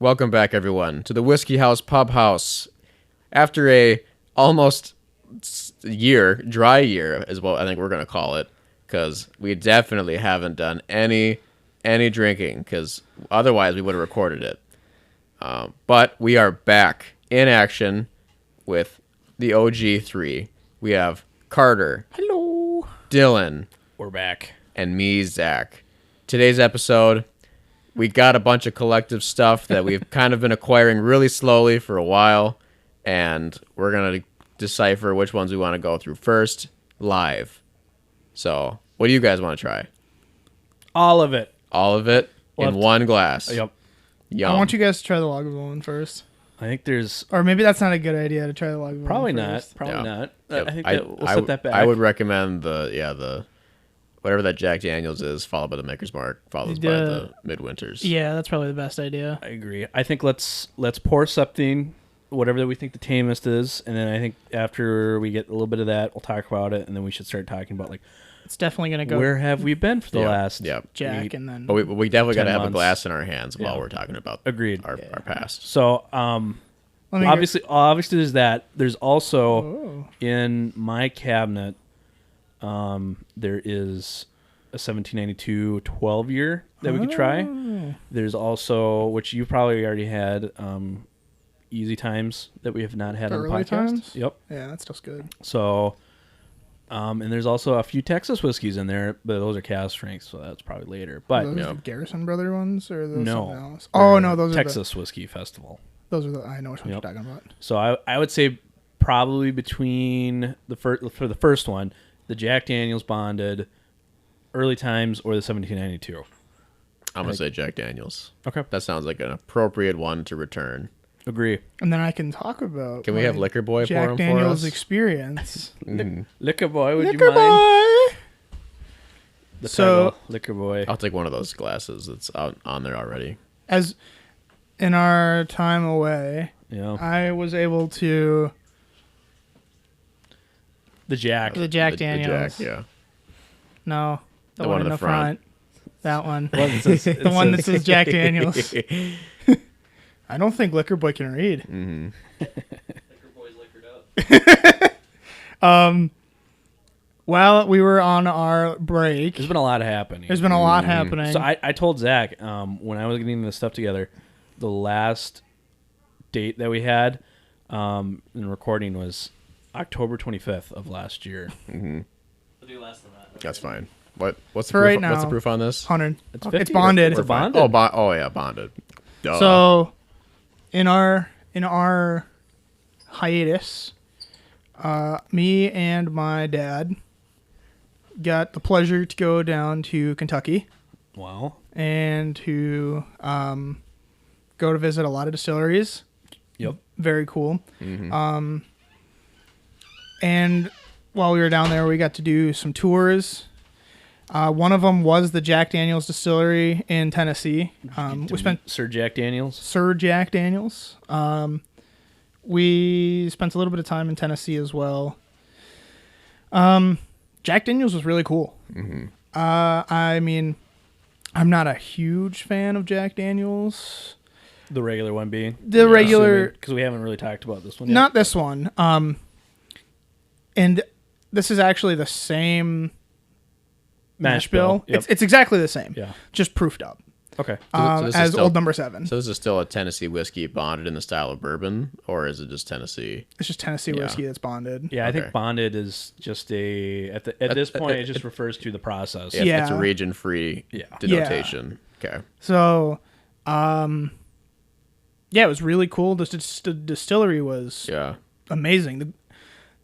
Welcome back, everyone, to the Whiskey House Pub House. After a almost dry year is what I think we're going to call it, because we definitely haven't done any drinking, because otherwise we would have recorded it. But we are back in action with the OG3. We have Carter. Hello. Dylan. We're back. And me, Zach. Today's episode, we got a bunch of collective stuff that we've kind of been acquiring really slowly for a while, and we're going to decipher which ones we want to go through first live. So, what do you guys want to try? All of it. All of it in one glass. Yep. Yum. I want you guys to try the Lagavulin one first. I think there's... Or maybe that's not a good idea to try the Lagavulin Probably first. not. Probably not. Yep. I think we'll set that back. I would recommend the whatever that Jack Daniels is, followed by the Maker's Mark, followed by the Midwinters. Yeah, that's probably the best idea. I agree. I think let's pour something, whatever that we think the tamest is, and then I think after we get a little bit of that, we'll talk about it, and then we should start talking about, like, It's definitely going to go where have we been for the last Jack, week? and then... But we definitely got to have a months. glass in our hands while we're talking about Agreed. our past. So, obviously there's that. There's also, in my cabinet, there is a 1792 12-year that we could try. There's also, which you probably already had, Easy Times that we have not had on the Early podcast. Times? Yep. Yeah, that stuff's good. So, and there's also a few Texas whiskeys in there, but those are cask strength, so that's probably later. But Are those the Garrison Brother ones, or those No. something else? Oh, no, those Texas Whiskey Festival. Those are the... I know which ones you're talking about. So I would say probably between for the first one, the Jack Daniels Bonded, Early Times, or the 1792. I'm going to say Jack Daniels. Okay. That sounds like an appropriate one to return. Agree. And then I can talk about... Can we have Liquor Boy pour Jack him for Daniels us? experience. Liquor Boy, would Liquor you mind? Boy! The So- title, Liquor Boy. I'll take one of those glasses that's out on there already. As in our time away, Yeah. I was able to... The Jack. The Jack Daniels. The Jack, yeah. No, the one in the front. That one. The The one that says Jack Daniels. I don't think Liquor Boy can read. Mm-hmm. Liquor Boy's liquored up. While we were on our break, There's been a lot happening. there's been a lot happening. So I told Zach when I was getting this stuff together, the last date that we had in recording was October 25th of last year. Mm-hmm. We'll do less than that. That's fine. What's the For proof? right now, What's the proof on this? 100. It's It's 50 bonded. It's a Fine. bonded. Oh, yeah, bonded. Duh. So, in our hiatus, me and my dad got the pleasure to go down to Kentucky Wow. and to go to visit a lot of distilleries. Yep. Very cool. Mm-hmm. And while we were down there, we got to do some tours. One of them was the Jack Daniels distillery in Tennessee. We spent Sir Jack Daniels. Sir Jack Daniels. We spent a little bit of time in Tennessee as well. Jack Daniels was really cool. Mm-hmm. I mean, I'm not a huge fan of Jack Daniels. The regular one being The regular, because we haven't really talked about this one yet. not this one. And this is actually the same mash bill. Yep. It's exactly the same. Yeah. Just proofed up. Okay. So this is As still- old number 7. So this is still a Tennessee whiskey bonded in the style of bourbon, or is it just Tennessee? It's just Tennessee whiskey that's bonded. Yeah, I Okay. think bonded is just at this point it just refers to the process. Yeah. It's a region-free denotation. Okay. So, yeah, it was really cool. The distillery was amazing.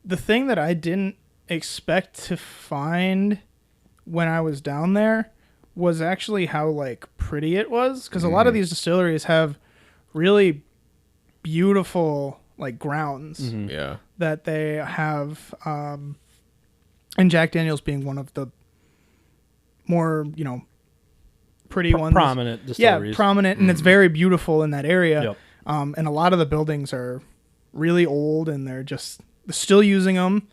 The thing that I didn't expect to find when I was down there was actually how like pretty it was, because a lot of these distilleries have really beautiful like grounds Yeah. that they have, and Jack Daniels being one of the more pretty ones, Prominent distilleries. yeah, prominent, and it's very beautiful in that area. Yep. And a lot of the buildings are really old, and they're still using them.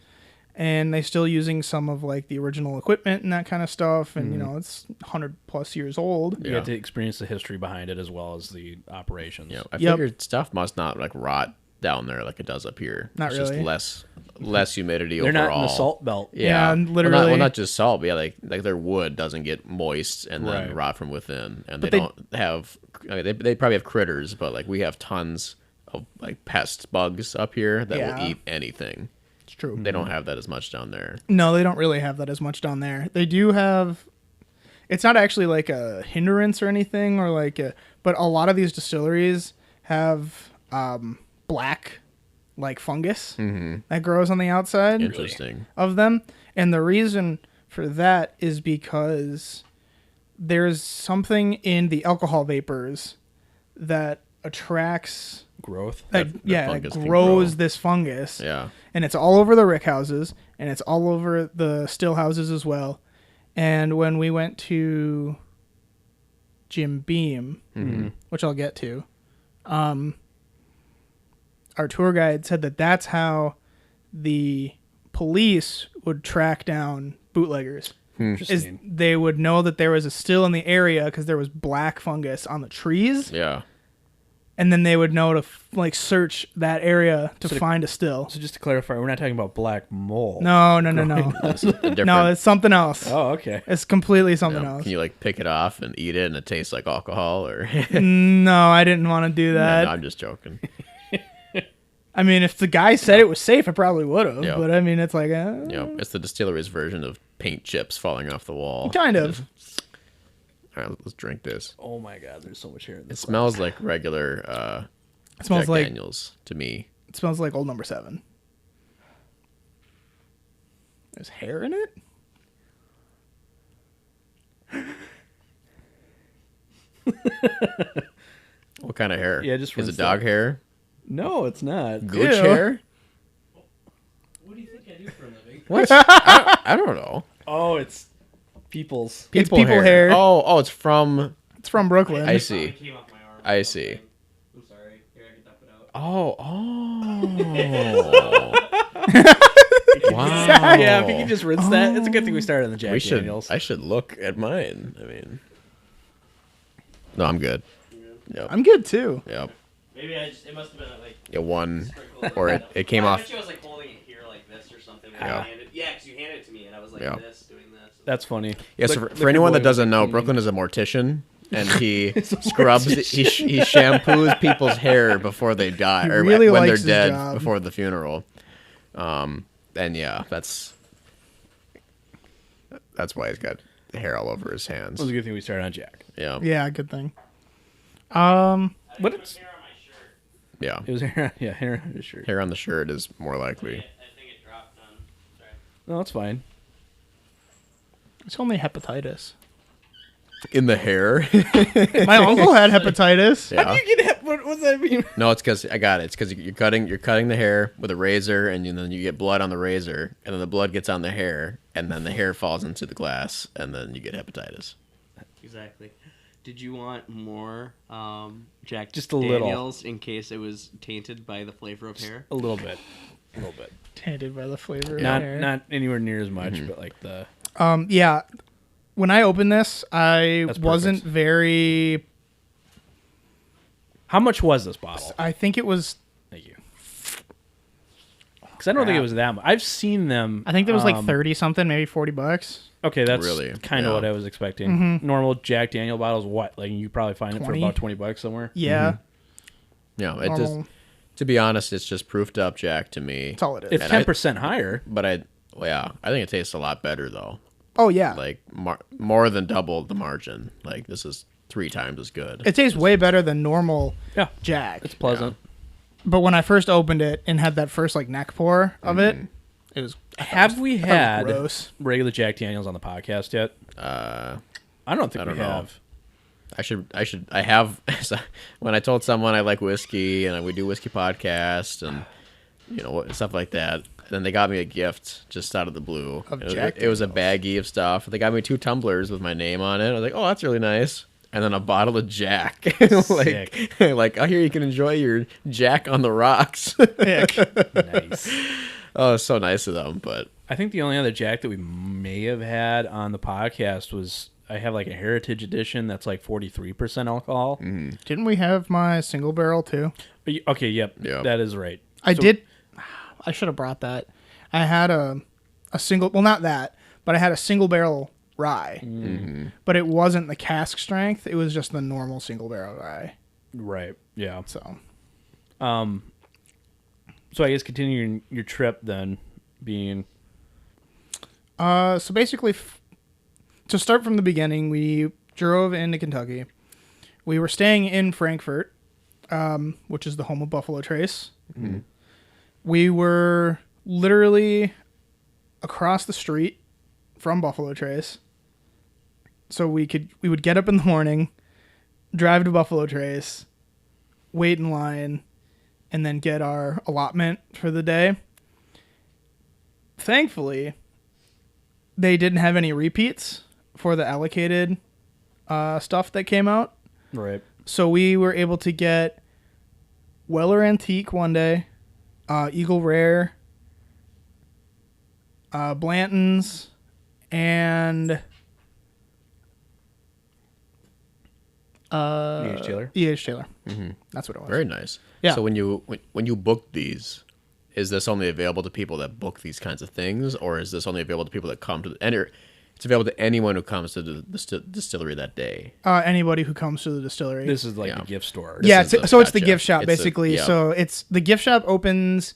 and they still using some of like the original equipment and that kind of stuff. And it's 100+ years old. You get to experience the history behind it as well as the operations. Yeah, I figured stuff must not like rot down there like it does up here. Not it's really. Just less humidity They're overall. not in the salt belt. Yeah, literally. Well, not just salt, but yeah, like their wood doesn't get moist and then rot from within, and they don't have. I mean, they probably have critters, but like we have tons of like pest bugs up here that will eat anything. It's true. They don't have that as much down there. No, they don't really have that as much down there. They do have. It's not actually like a hindrance or anything, or like, but a lot of these distilleries have black, like fungus that grows on the outside. Interesting. Of them, and the reason for that is because there's something in the alcohol vapors that attracts growth. That grows this fungus. Yeah. And it's all over the rick houses, and it's all over the still houses as well. And when we went to Jim Beam, which I'll get to, our tour guide said that that's how the police would track down bootleggers. Is they would know that there was a still in the area because there was black fungus on the trees. Yeah. And then they would know to search that area to find a still. So just to clarify, we're not talking about black mold. No. No, it's something else. Oh, okay. It's completely something else. Can you like pick it off and eat it and it tastes like alcohol or? No, I didn't want to do that. No, I'm just joking. I mean, if the guy said it was safe, I probably would have. Yep. But I mean, it's like, It's the distillery's version of paint chips falling off the wall. Kind of. All right, let's drink this. Oh my God, there's so much hair in this. It smells like regular it smells Jack like Daniels to me. It smells like Old Number 7. There's hair in it? What kind of hair? Yeah, just is it rinse dog that. hair? No, it's not. Gooch Ew. hair? What do you think I do for a living? What? I don't know. Oh, it's people's. It's people hair. Oh, it's from. It's from Brooklyn. I see. It came off my arm. I see. I'm sorry. Here, I can dump it out. Oh. Wow. Yeah, if you can just rinse that. It's a good thing we started on the Jack Daniels. I should look at mine. I mean, no, I'm good. Yep. I'm good too. Yep. Maybe it must have been like. It won, sprinkled or in it came I off. bet you I was like holding it here like this or something. Yeah. Because you handed it to me and I was like Yeah. doing this. That's funny. Yeah, so for anyone that doesn't know, Brooklyn is a mortician, and he scrubs, he shampoos people's hair before they die, or really when they're likes his dead job. before the funeral. And yeah, that's why he's got hair all over his hands. It was a good thing we started on Jack. Yeah, Yeah, good thing. But it's Hair on my shirt. yeah. it was hair. Yeah, hair on his shirt. Hair on the shirt is more likely. I think it dropped on. Sorry. No, it's fine. It's only hepatitis. In the hair? My uncle had hepatitis. Yeah. You get what does that mean? No, it's because I got it. It's because you're cutting the hair with a razor, and then you get blood on the razor, and then the blood gets on the hair, and then the hair falls into the glass, and then you get hepatitis. Exactly. Did you want more Jack Just a little. Daniels in case it was tainted by the flavor of hair? A little bit. Tainted by the flavor of Not hair. not anywhere near as much, but like the. Yeah. When I opened this, I That's wasn't perfect. very. How much was this bottle? I think it was. Thank you. Because I don't think it was that much. I've seen them. I think it was like 30 something, maybe $40. Okay, that's Really? kind of Yeah. what I was expecting. Normal Jack Daniel bottles, what? Like you probably find it for 20? about $20 somewhere. Yeah, Yeah, it just. normal. To be honest, it's just proofed up Jack to me. That's all it is. It's And 10% higher. But I think it tastes a lot better though. Oh yeah, Like more than double the margin. Like this is 3 times as good. it tastes way better than normal Yeah, Jack. it's pleasant. But when I first opened it and had that first like neck pour of it, it was. Have we that was had gross. regular Jack Daniels on the podcast yet? I don't think I don't we know. have. I have when I told someone I like whiskey and we do whiskey podcast and stuff like that. Then they got me a gift just out of the blue. Of It was, Jack it was a baggie of stuff. They got me 2 tumblers with my name on it. I was like, oh, that's really nice. And then a bottle of Jack. Sick. like, oh, here you can enjoy your Jack on the rocks. Ick. Nice. Oh, it's so nice of them, but I think the only other Jack that we may have had on the podcast was I have like a Heritage Edition that's like 43% alcohol. Didn't we have my single barrel too? Okay, yep, that is right. I did. I should have brought that. I had a single. Well, not that, but I had a single barrel rye. But it wasn't the cask strength. It was just the normal single barrel rye. Right. Yeah. So I guess continuing your trip then being. So basically, to start from the beginning, we drove into Kentucky. We were staying in Frankfort, which is the home of Buffalo Trace. We were literally across the street from Buffalo Trace. So we would get up in the morning, drive to Buffalo Trace, wait in line, and then get our allotment for the day. Thankfully, they didn't have any repeats for the allocated stuff that came out. Right. So we were able to get Weller Antique one day, Eagle Rare, Blanton's, and E.H. Taylor. E.H. Taylor. That's what it was. very nice. Yeah. So when you book these, is this only available to people that book these kinds of things, or is this only available to people that come to it's available to anyone who comes to the distillery that day? Anybody who comes to the distillery. This is like the gift store. Yeah, This is so it's the gotcha. gift shop, It's basically. yeah. So it's the gift shop opens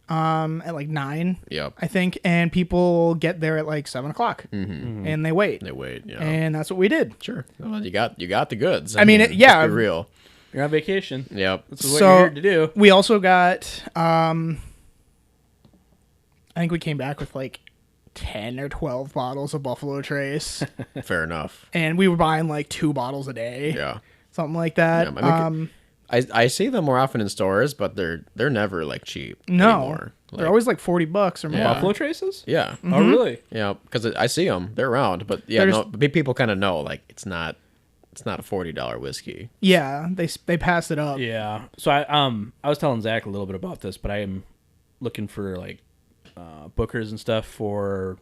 at like 9, Yep. I think, and people get there at like 7 o'clock, and they wait. They wait. Yeah. And that's what we did. Sure. Well, you got the goods. I mean, yeah. Let's be real. You're on vacation. Yep. This is what you're here to do. We also got, I think we came back with like 10 or 12 bottles of Buffalo Trace, Fair enough. and we were buying like 2 bottles a day, Yeah. something like that. Yeah, I mean, I see them more often in stores, but they're never like cheap. No, anymore. they're always like $40 or more. Yeah. Buffalo Traces? Yeah. Oh, really? Yeah, because I see them. They're around, but yeah, people kind of know like it's not a $40 whiskey. Yeah, they passed it up. Yeah. So I was telling Zach a little bit about this, but I am looking for like bookers and stuff for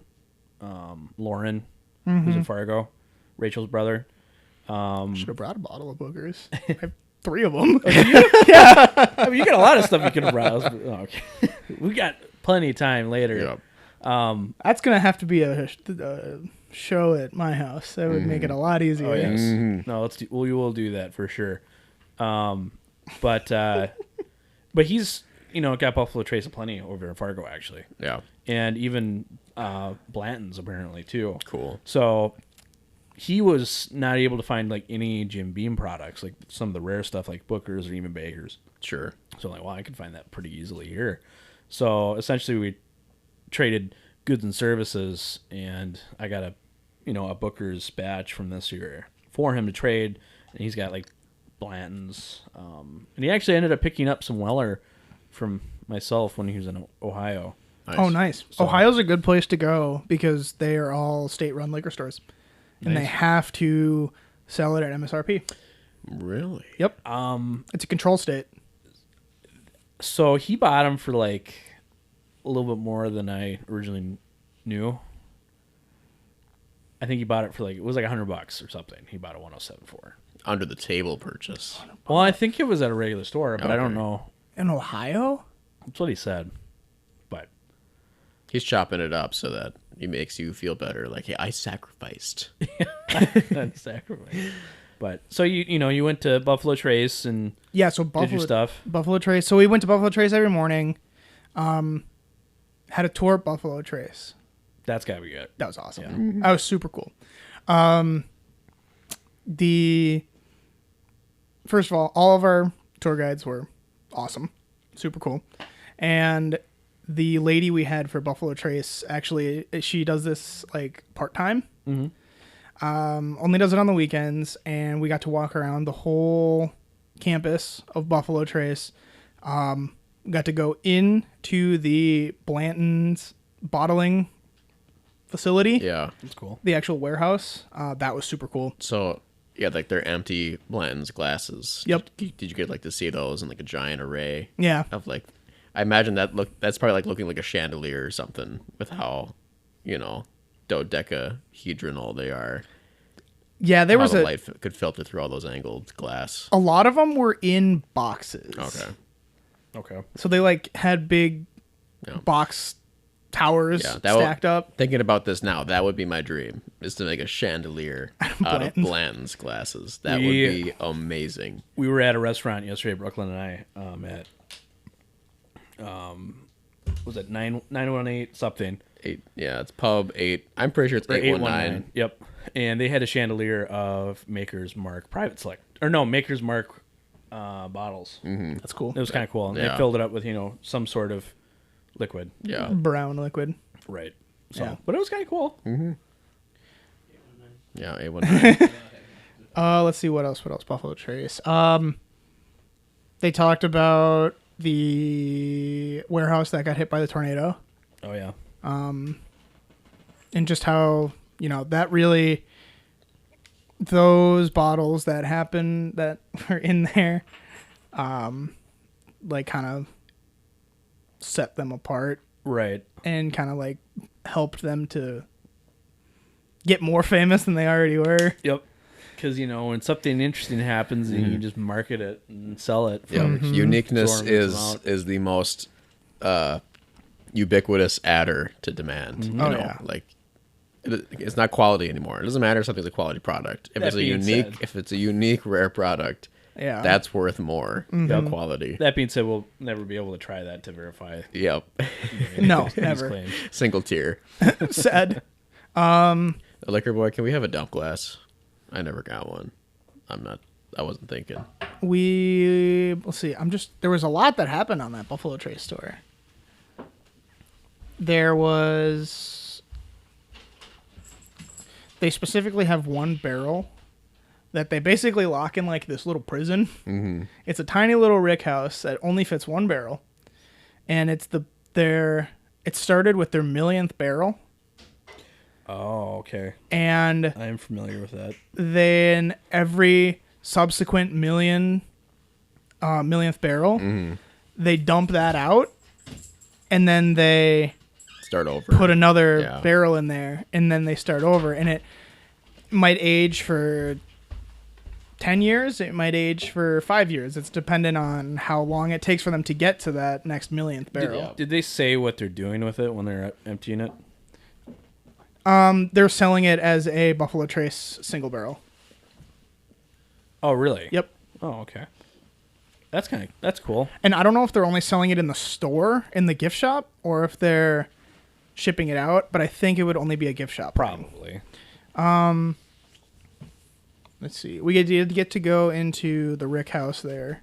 Lauren, who's in Fargo, Rachel's brother. Should have brought a bottle of boogers. I have 3 of them. I mean, you got a lot of stuff you can browse. But, okay. We got plenty of time later. Yep. That's gonna have to be a show at my house. That would make it a lot easier. Oh yes. No, we will do that for sure. But he's got Buffalo Trace plenty over in Fargo actually. Yeah. And even Blanton's apparently too. Cool. So he was not able to find like any Jim Beam products, like some of the rare stuff like Booker's or even Baker's. Sure. So I'm like, well, I can find that pretty easily here. So essentially we traded goods and services, and I got a Booker's batch from this year for him to trade, and he's got like Blanton's, and he actually ended up picking up some Weller from myself when he was in Ohio. Nice. Oh, nice. So- Ohio's a good place to go because they are all state-run liquor stores, and they have to sell it at MSRP. Really? Yep. It's a control state. So he bought them for like a little bit more than I originally knew. I think he bought it for like, it was like $100 or something. He bought a 107 for. Under the table purchase. Well, I think it was at a regular store, but I don't Okay. know. In Ohio? That's what he said. But He's chopping it up so that it makes you feel better. Like, hey, I sacrificed. that's sacrifice. But so you went to Buffalo Trace and Yeah, so did your stuff. Buffalo Trace. So we went to Buffalo Trace every morning. Had a tour at Buffalo Trace. That's gotta be good. That was awesome. Yeah. That was super cool. First of all of our tour guides were awesome, super cool, and the lady we had for Buffalo Trace, actually, she does this like part time. Only does it on the weekends, and we got to walk around the whole campus of Buffalo Trace. Got to go into the Blanton's bottling facility. Yeah. That's cool. The actual warehouse. That was super cool. So, yeah, like they're empty Blanton's glasses. Yep. Did you get like to see those in like a giant array? Yeah. Of like, I imagine that's probably like looking like a chandelier or something with how, dodecahedronal they are. Yeah, there how was the light could filter through all those angled glass. a lot of them were in boxes. Okay. So they like had big box towers stacked up. Thinking about this now, that would be my dream, is to make a chandelier out of Blanton's glasses. That would be amazing. We were at a restaurant yesterday, Brooklyn and I, was it 918 something? 8, yeah, it's pub 8. I'm pretty sure it's 819. Yep. And they had a chandelier of Maker's Mark Private Select. Or no, Maker's Mark bottles. Mm-hmm. That's cool. It was kind of cool. And they filled it up with, some sort of liquid. Yeah. Brown liquid. Right. So, but it was kind of cool. Mm-hmm. Yeah, 819. Let's see what else. Buffalo Trace. They talked about the warehouse that got hit by the tornado. Oh yeah. And just how, that really, those bottles that happened that were in there, like kind of set them apart. Right. And kind of like helped them to get more famous than they already were. Yep. Because, when something interesting happens, and you just market it and sell it. Uniqueness is the most ubiquitous adder to demand. Like it's not quality anymore. It doesn't matter if something's a quality product. If it's a unique, rare product, that's worth more than quality. That being said, we'll never be able to try that to verify. Yep. No, never. Single tier. Sad. Liquor boy, can we have a dump glass? I never got one. I wasn't thinking. Let's see. There was a lot that happened on that Buffalo Trace store. They specifically have one barrel that they basically lock in like this little prison. Mm-hmm. It's a tiny little rick house that only fits one barrel. And it started with their millionth barrel. Oh, okay. And I am familiar with that. Then every subsequent millionth barrel, they dump that out, and then they start over. Put another barrel in there, and then they start over. And it might age for 10 years. It might age for 5 years. It's dependent on how long it takes for them to get to that next millionth barrel. Did they say what they're doing with it when they're emptying it? They're selling it as a Buffalo Trace single barrel. Oh, really? Yep. Oh, okay. That's cool. And I don't know if they're only selling it in the store, in the gift shop, or if they're shipping it out, but I think it would only be a gift shop. Probably. Let's see. We did get to go into the Rick House there.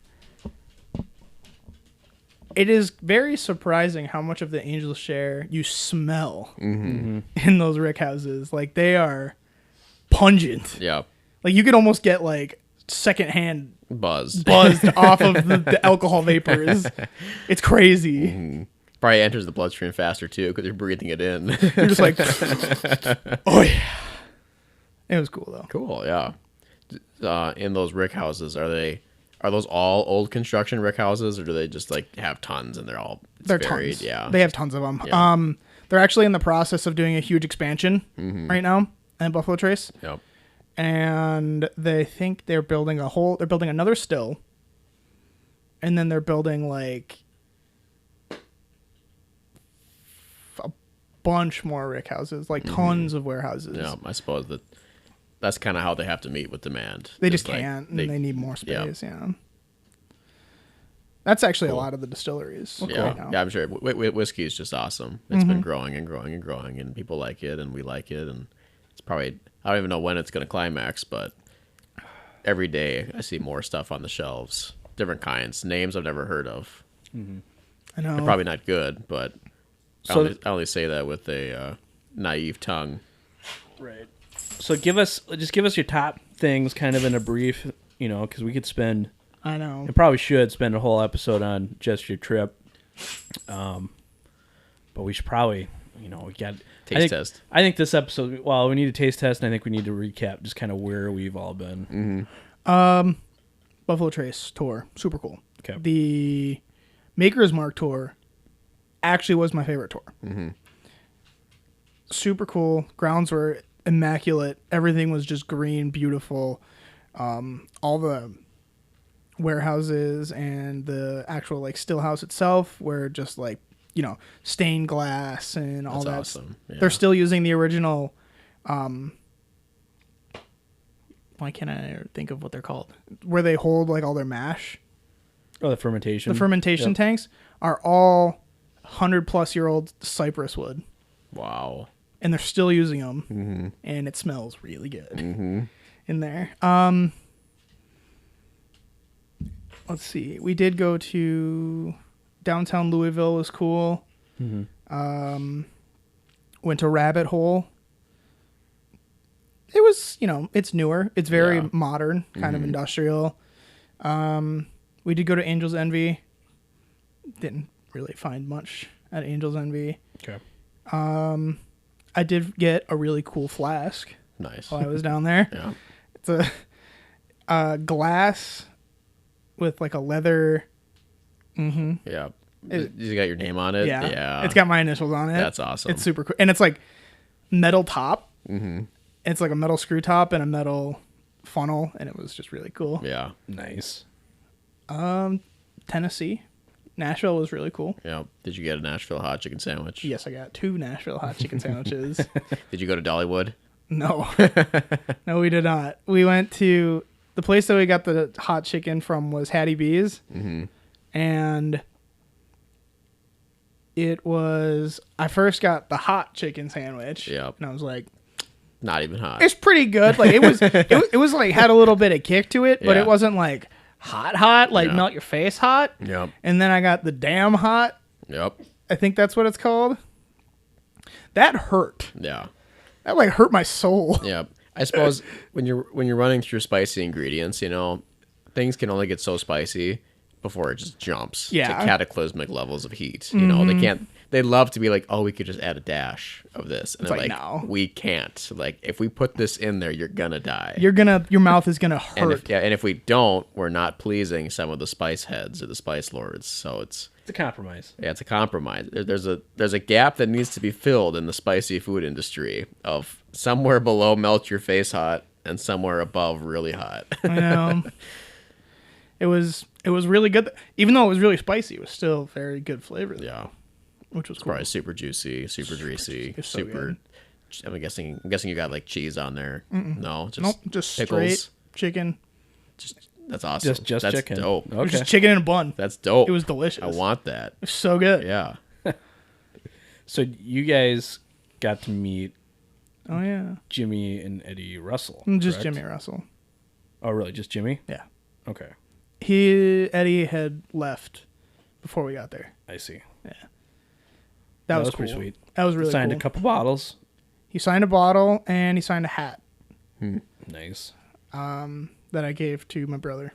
It is very surprising how much of the Angel's Share you smell in those Rick Houses. Like, they are pungent. Yeah. Like, you could almost get, like, secondhand buzzed off of the alcohol vapors. It's crazy. Mm-hmm. Probably enters the bloodstream faster, too, because you're breathing it in. You're just like, oh, yeah. It was cool, though. Cool, yeah. In those Rick Houses, are those all old construction Rick Houses, or do they just like have tons and they're varied? Tons. Yeah, they have tons of them. Yeah. They're actually in the process of doing a huge expansion right now at Buffalo Trace. Yep. And they think they're building another still, and then they're building like a bunch more Rick Houses, like tons of warehouses. Yeah, I suppose that's kind of how they have to meet with demand. They just can't, and they need more space. Yeah. That's actually a lot of the distilleries. Right now. Yeah, I'm sure. Whiskey is just awesome. It's been growing and growing and growing, and people like it, and we like it, and it's probably, I don't even know when it's going to climax, but every day I see more stuff on the shelves, different kinds, names I've never heard of. I know. They're probably not good, but I only say that with a naive tongue. Right. So give us your top things kind of in a brief, because we could spend, I know, and probably should spend a whole episode on just your trip. But we should probably, we got taste test. I think this episode, we need a taste test, and I think we need to recap just kind of where we've all been. Buffalo Trace tour, super cool. Okay. The Maker's Mark tour, actually was my favorite tour. Mm-hmm. Super cool. Grounds were immaculate. Everything was just green, beautiful. All the warehouses and the actual like still house itself were just like, you know, stained glass and all that. Awesome. Yeah. They're still using the original. Why can't I think of what they're called? Where they hold like all their mash. Oh, the fermentation. The fermentation tanks are all 100-plus-year-old cypress wood. Wow. And they're still using them. Mm-hmm. And it smells really good Mm-hmm. in there. Let's see. We did go to downtown Louisville. Was cool. Mm-hmm. Went to Rabbit Hole. It was, you know, it's newer. It's very modern, kind of industrial. We did go to Angel's Envy. Didn't really find much at Angel's Envy. Okay. I did get a really cool flask. Nice. While I was down there. Yeah. It's a glass with like a leather. Mm-hmm. Yeah. You got your name on it? Yeah. Yeah. It's got my initials on it. That's awesome. It's super cool. And it's like metal top. Mm-hmm. It's like a metal screw top and a metal funnel. And it was just really cool. Yeah. Nice. Tennessee. Nashville was really cool. Yeah. Did you get a Nashville hot chicken sandwich? Yes, I got 2 Nashville hot chicken sandwiches. Did you go to Dollywood? No. No, we did not. We went to the place that we got the hot chicken from was Hattie B's. Mm-hmm. And it was, I first got the hot chicken sandwich. Yep. And I was like, Not even hot. it's pretty good. Like it was like had a little bit of kick to it, but Yeah. it wasn't like hot, like Yeah. melt your face hot. Yep. And then I got the damn hot. Yep. I think that's what it's called. That hurt. Yeah. That like hurt my soul. Yeah. I suppose when you're running through spicy ingredients, you know, things can only get so spicy before it just jumps to Yeah. cataclysmic levels of heat. You know, they love to be like, oh, we could just add a dash of this. And It's they're like, like, no. we can't. Like, if we put this in there, you're gonna die. Your mouth is gonna hurt. And if we don't, we're not pleasing some of the spice heads or the spice lords. So it's a compromise. Yeah, it's a compromise. There's a gap that needs to be filled in the spicy food industry of somewhere below melt your face hot and somewhere above really hot. I know. It was really good. Even though it was really spicy, it was still very good flavor. Though, Yeah, which was cool. probably super juicy, super greasy, It's so super. I'm guessing you got like cheese on there. No, just Nope, just pickles. straight chicken. That's awesome. Just That's chicken. dope. It was Okay. just chicken in a bun. That's dope. It was delicious. I want that. It was so good. Yeah. So you guys got to meet Oh yeah. Jimmy and Eddie Russell. Just correct? Jimmy Russell. Oh, really? Just Jimmy? Yeah. Okay. Eddie had left before we got there. I see. That was pretty cool. sweet. That was really Signed cool. a couple bottles. He signed a bottle and he signed a hat Nice. that I gave to my brother.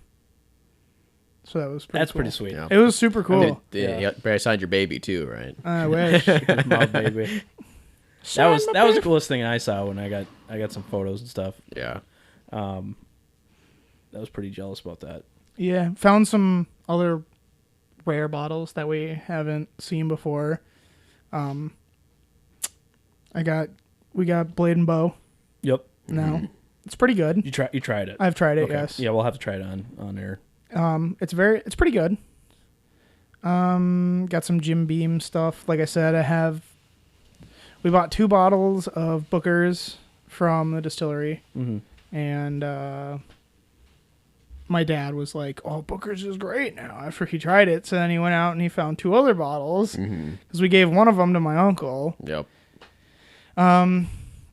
So that was pretty That's cool. pretty sweet. Yeah. It was super cool. I signed your baby too, right? I wish. Mouth baby. That was the coolest thing I saw when I got some photos and stuff. Yeah. I was pretty jealous about that. Yeah, found some other rare bottles that we haven't seen before. We got Blade and Bow Yep. now. It's pretty good. You tried it. I've tried it, Okay. yes. Yeah, we'll have to try it on air. It's pretty good. Got some Jim Beam stuff. Like I said, we bought 2 bottles of Booker's from the distillery. Mm-hmm. And my dad was like, "Oh, Booker's is great now." After he tried it, so then he went out and he found 2 other bottles because we gave one of them to my uncle. Yep. I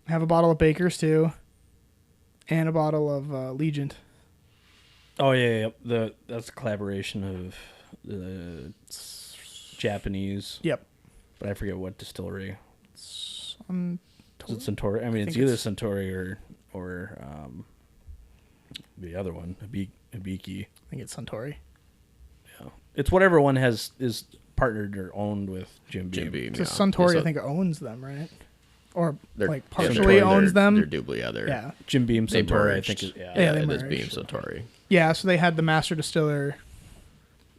have a bottle of Baker's too, and a bottle of Legend. Oh yeah. That's a collaboration of the Japanese. Yep. But I forget what distillery. Is it Totally. Centauri? I mean, it's think either it's- Centauri or the other one, Hibiki. I think it's Suntory. Yeah, it's whatever one is partnered or owned with Jim Beam. Jim Beam. Because Yeah. Suntory, So I think, owns them, right? Or they're- like yeah, partially they're- owns them. They're doubly other. Yeah. Jim Beam They Centauri, I merged. think. Is, Yeah, they it is merged. Beam Centauri. Yeah, so they had the master distiller,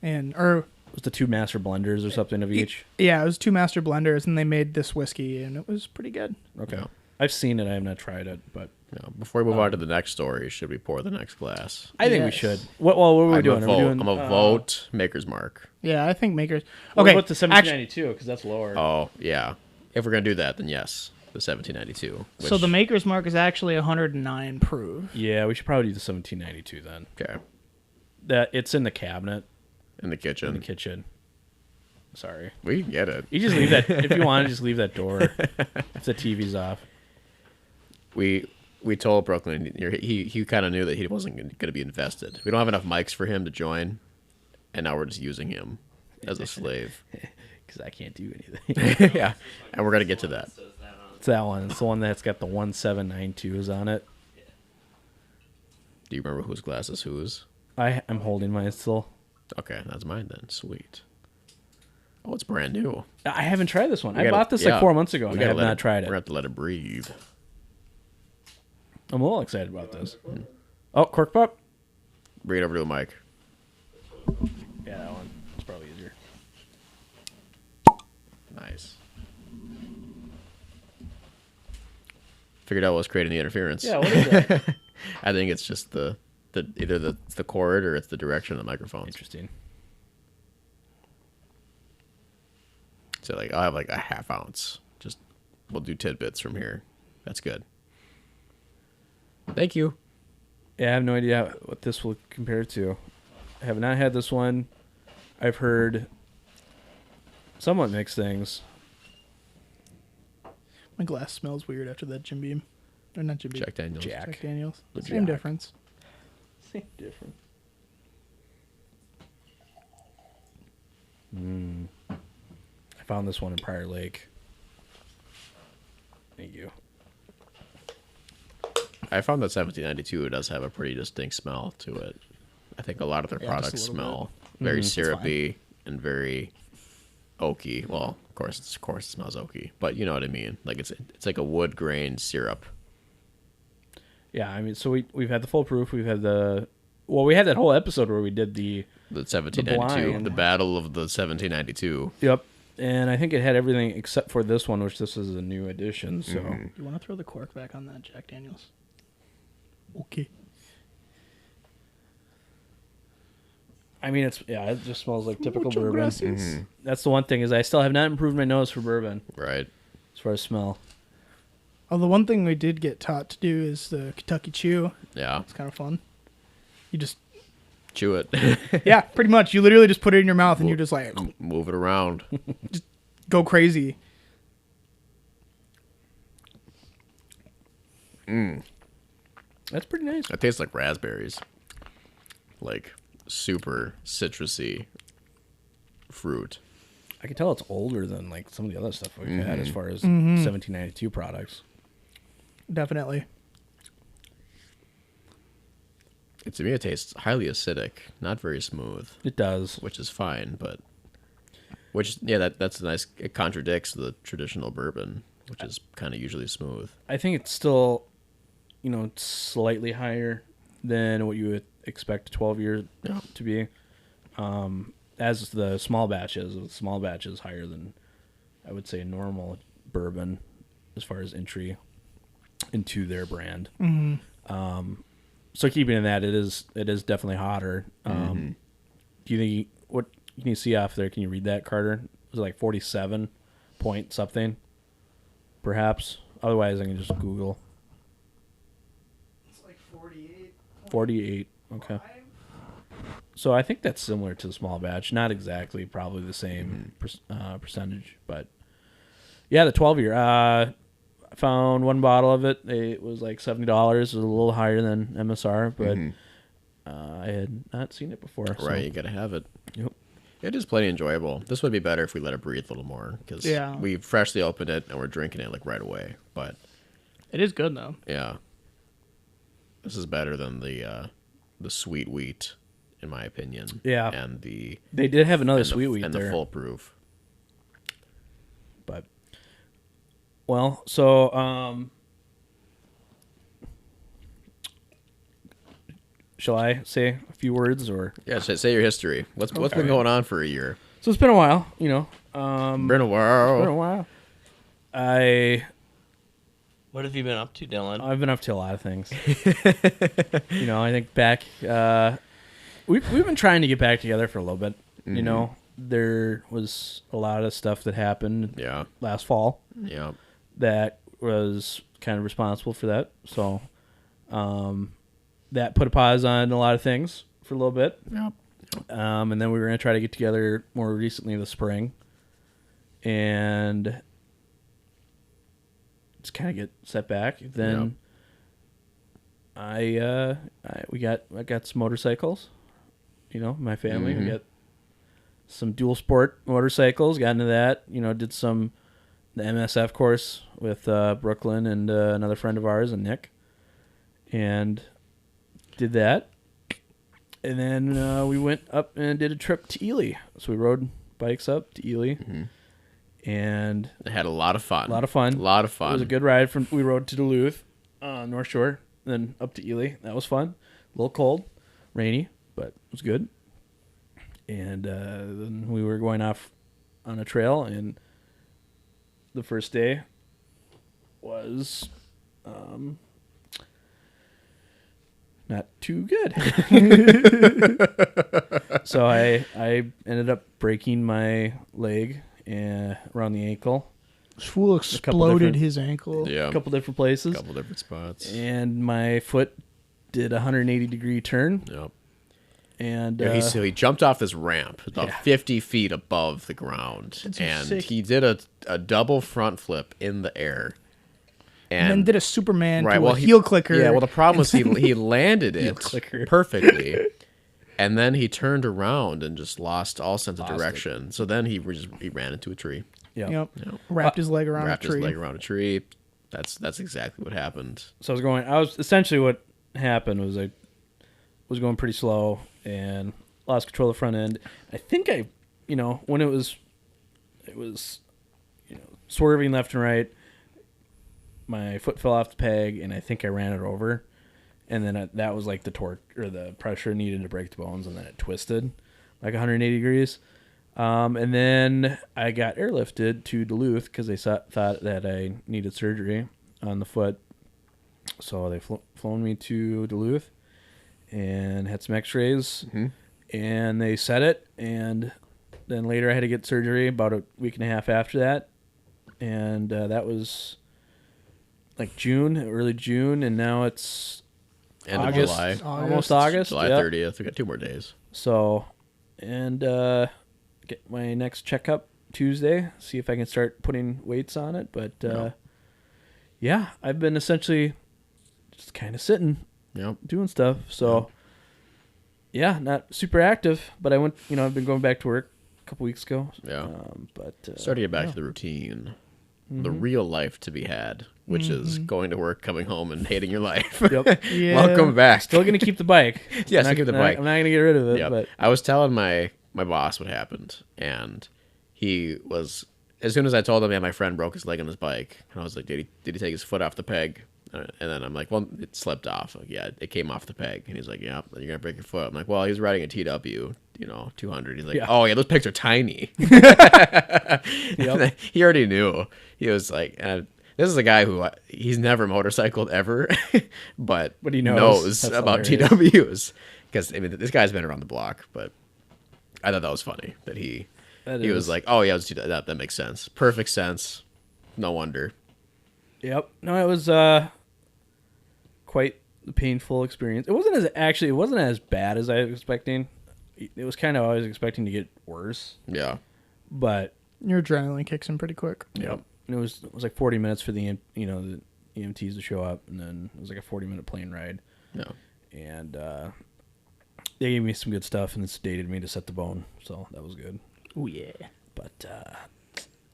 or was the 2 master blenders or something of each? Yeah, it was 2 master blenders, and they made this whiskey, and it was pretty good. Okay. Yeah. I've seen it. I have not tried it, but Before we move on to the next story, should we pour the next glass? I think we Yes. should. What are we doing? I'm a vote Maker's Mark. Yeah, I think Makers. What Okay, about the 1792? Because that's lower. Oh, yeah. If we're going to do that, then yes, the 1792. so the Maker's Mark is actually 109 proof. Yeah, we should probably do the 1792 then. Okay. That it's in the cabinet In the kitchen. in the kitchen. Sorry. We can get it. You just leave that if you want to just leave that door if the TV's off. We told Brooklyn he kind of knew that he wasn't going to be invested. We don't have enough mics for him to join, and now we're just using him as a slave. Because I can't do anything. Yeah, and we're going to get to that. It's that one. It's the one that's got the 1792s on it. Do you remember whose glass is whose? I'm holding mine still. Okay, that's mine then. Sweet. Oh, it's brand new. I haven't tried this one. I gotta- bought this yeah, like 4 months ago, and I gotta have let not tried We're it. going to have to let it breathe. I'm a little excited about this. Oh, cork pop? Bring it over to the mic. Yeah, that one. It's probably easier. Nice. Figured out what's creating the interference. Yeah, what is that? I think it's just the either the cord or it's the direction of the microphone. Interesting. So like I'll have like a half ounce. Just we'll do tidbits from here. That's good. Thank you. Yeah, I have no idea what this will compare to. I have not had this one. I've heard somewhat mixed things. My glass smells weird after that Jim Beam. Or not Jim Beam. Jack Daniels. Jack Daniels. The Same Jack. difference. Same difference. I found this one in Prior Lake. Thank you. I found that 1792 does have a pretty distinct smell to it. I think a lot of their Yeah, just a products little smell very That's fine. syrupy and very oaky. Well, of course it smells oaky, but you know what I mean. Like it's like a wood grain syrup. Yeah, I mean, so we've had the full proof. We've had we had that whole episode where we did the The 1792, blind. the battle of the 1792. Yep. And I think it had everything except for this one, which this is a new edition. So You want to throw the cork back on that Jack Daniels? Okay. I mean, it just smells like typical Mucho bourbon. gracias. That's the one thing is I still have not improved my nose for bourbon Right. as far as smell. Oh, the one thing we did get taught to do is the Kentucky Chew. Yeah. It's kind of fun. You just, Chew it. yeah, pretty much. You literally just put it in your mouth and you're just like, Move it around. go crazy. That's pretty nice. It tastes like raspberries. Like super citrusy fruit. I can tell it's older than like some of the other stuff we've had as far as 1792 products. Definitely. To me, it tastes highly acidic, not very smooth, It does. which is fine. But that's nice. It contradicts the traditional bourbon, which is kind of usually smooth. I think it's still, slightly higher than what you would expect a 12 year to be. As the small batches, the small batch is higher than I would say normal bourbon as far as entry into their brand. So keeping in that, it is definitely hotter. Do you think what can you see off there? Can you read that, Carter? Was it like 47 point something? Perhaps. Otherwise, I can just Google. It's like 48. 48. Okay. So I think that's similar to the small batch. Not exactly, probably the same percentage, but yeah, the 12 year. I found one bottle of it. It was like $70. It was a little higher than MSR, but I had not seen it before. So. Right, you gotta have it. Yep. It is plenty enjoyable. This would be better if we let it breathe a little more because we freshly opened it and we're drinking it like right away. But It is good though. yeah, this is better than the sweet wheat, in my opinion. Yeah. and They did have another and sweet wheat and there. the full proof. But so shall I say a few words or? Yeah, say your history. What's been going on for a year? So it's been a while, you know. Been a while. It's been a while. What have you been up to, Dylan? I've been up to a lot of things. You know, I think back. We've been trying to get back together for a little bit. You know, there was a lot of stuff that happened. Last fall. Yeah. That was kind of responsible for that. So, that put a pause on a lot of things for a little bit. Yep. And then we were going to try to get together more recently this spring. And just kind of get set back. Then I got some motorcycles. You know, my family. We got some dual sport motorcycles. Got into that. You know, did the MSF course with Brooklyn and another friend of ours, and Nick. And did that. And then we went up and did a trip to Ely. So we rode bikes up to Ely. And I had a lot of fun. A lot of fun. A lot of fun. It was a good ride. We rode to Duluth, North Shore, then up to Ely. That was fun. A little cold, rainy, but it was good. And then we were going off on a trail, and the first day was not too good. So I ended up breaking my leg around the ankle. Fool exploded his ankle. Yeah. A couple different places. A couple different spots. And my foot did a 180-degree turn. Yep. And so he jumped off this ramp about 50 feet above the ground. And he did a double front flip in the air. And then did a Superman to a he, heel clicker. Yeah, well, the problem was he landed it perfectly. And then he turned around and just lost all sense of direction. So then he ran into a tree. Yep. Wrapped his leg around a tree. Wrapped his leg around a tree. That's exactly what happened. So essentially what happened was I was going pretty slow and lost control of the front end. I think when it was swerving left and right, my foot fell off the peg and I think I ran it over. And then that was like the torque or the pressure needed to break the bones, and then it twisted like 180 degrees. And then I got airlifted to Duluth because they thought that I needed surgery on the foot. So they flown me to Duluth and had some x-rays, and they set it. And then later I had to get surgery about a week and a half after that. And that was like early June, and now it's End August, of July. Almost August. July 30th. We got 2 more days. So, and get my next checkup Tuesday. See if I can start putting weights on it. But yeah, I've been essentially just kind of sitting, doing stuff. So, yeah, not super active. But I went. I've been going back to work a couple weeks ago. Yeah. But starting to get back to the routine, the real life to be had. Which is going to work, coming home, and hating your life. Yep. Yeah. Welcome back. Still going to keep the bike. Yes, keep the bike. I'm not going to get rid of it. Yep. But I was telling my boss what happened, and he was, as soon as I told him, my friend broke his leg on his bike, and I was like, did he take his foot off the peg? And then I'm like, well, it slipped off. Like, yeah, it came off the peg. And he's like, yeah, you're going to break your foot. I'm like, well, he was riding a TW, 200. He's like, oh, yeah, those pegs are tiny. He already knew. He was like, this is a guy who he's never motorcycled ever, but he knows about TWs because this guy's been around the block. But I thought that was funny that he was like, oh yeah, that makes sense, perfect sense, no wonder. Yep. No, it was quite a painful experience. It wasn't as bad as I was expecting. It was kind of I was expecting to get worse. Yeah. But your adrenaline kicks in pretty quick. Yep. And it was like 40 minutes for the the EMTs to show up, and then it was like a 40-minute plane ride. Yeah. And they gave me some good stuff and sedated me to set the bone, so that was good. Oh yeah. But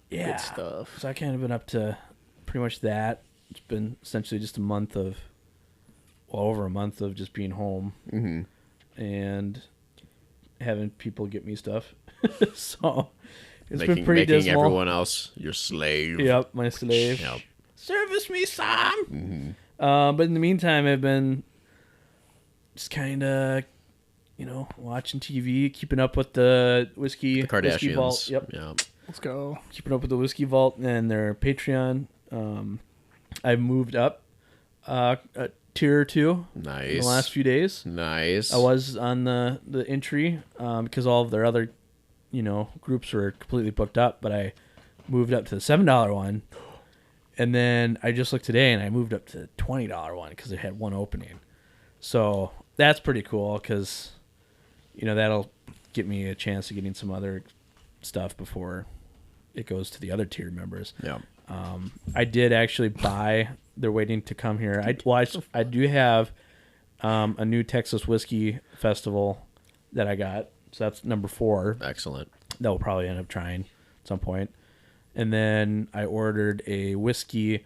yeah, good stuff. So I kind of been up to pretty much that. It's been essentially just over a month of just being home and having people get me stuff. So. It's been pretty dismal. Everyone else your slave. Yep, my slave. Yep. Service me some. But in the meantime, I've been just kind of, watching TV, keeping up with the whiskey Kardashians. Vault. Yep. Yeah. Let's go. Keeping up with the Whiskey Vault and their Patreon. I've moved up a tier or two. Nice. In the last few days. Nice. I was on the entry because all of their other, groups were completely booked up, but I moved up to the $7 one. And then I just looked today and I moved up to the $20 one because they had one opening. So that's pretty cool because, that'll get me a chance of getting some other stuff before it goes to the other tier members. Yeah. I did actually buy. They're waiting to come here. I do have a new Texas Whiskey Festival that I got. So that's number 4. Excellent. That we'll probably end up trying at some point. And then I ordered a whiskey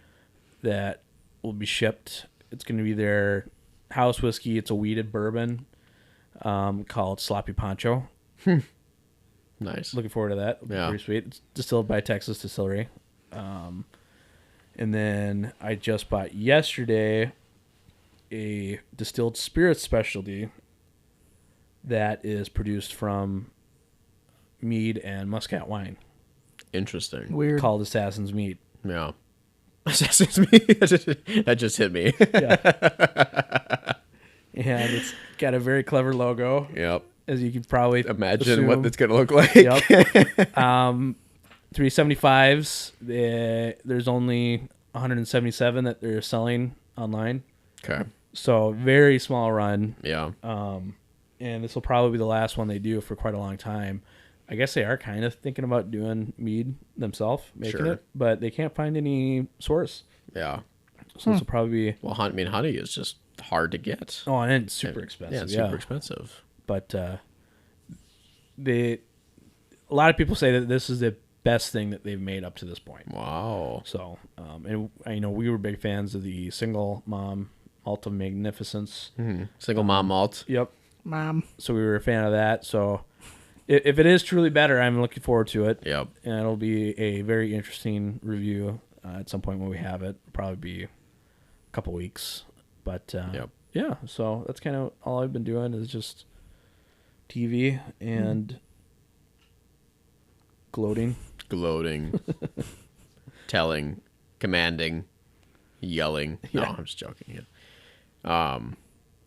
that will be shipped. It's going to be their house whiskey. It's a wheated bourbon called Sloppy Poncho. Nice. Looking forward to that. It'll be pretty sweet. It's distilled by Texas Distillery. And then I just bought yesterday a distilled spirit specialty that is produced from mead and muscat wine. Interesting. Weird. Called Assassin's Mead. Yeah. Assassin's Mead. That just hit me. Yeah. And it's got a very clever logo. Yep. As you could probably Imagine assume. what it's going to look like. Yep. 375s. There's only 177 that they're selling online. Okay. So very small run. Yeah. And this will probably be the last one they do for quite a long time. I guess they are kind of thinking about doing mead themselves, making it, but they can't find any source. Yeah. So this will probably be... Well, honey is just hard to get. Oh, and it's super expensive. Yeah, it's super expensive. But a lot of people say that this is the best thing that they've made up to this point. Wow. So, and we were big fans of the single mom malt of magnificence. Mm-hmm. Single mom malt. Yep. Mom. So we were a fan of that. So if it is truly better, I'm looking forward to it. Yep. And it'll be a very interesting review at some point when we have it. Probably be a couple weeks. But yeah, so that's kind of all I've been doing is just TV and gloating. Telling, commanding, yelling. No, Yeah. I'm just joking. Yeah.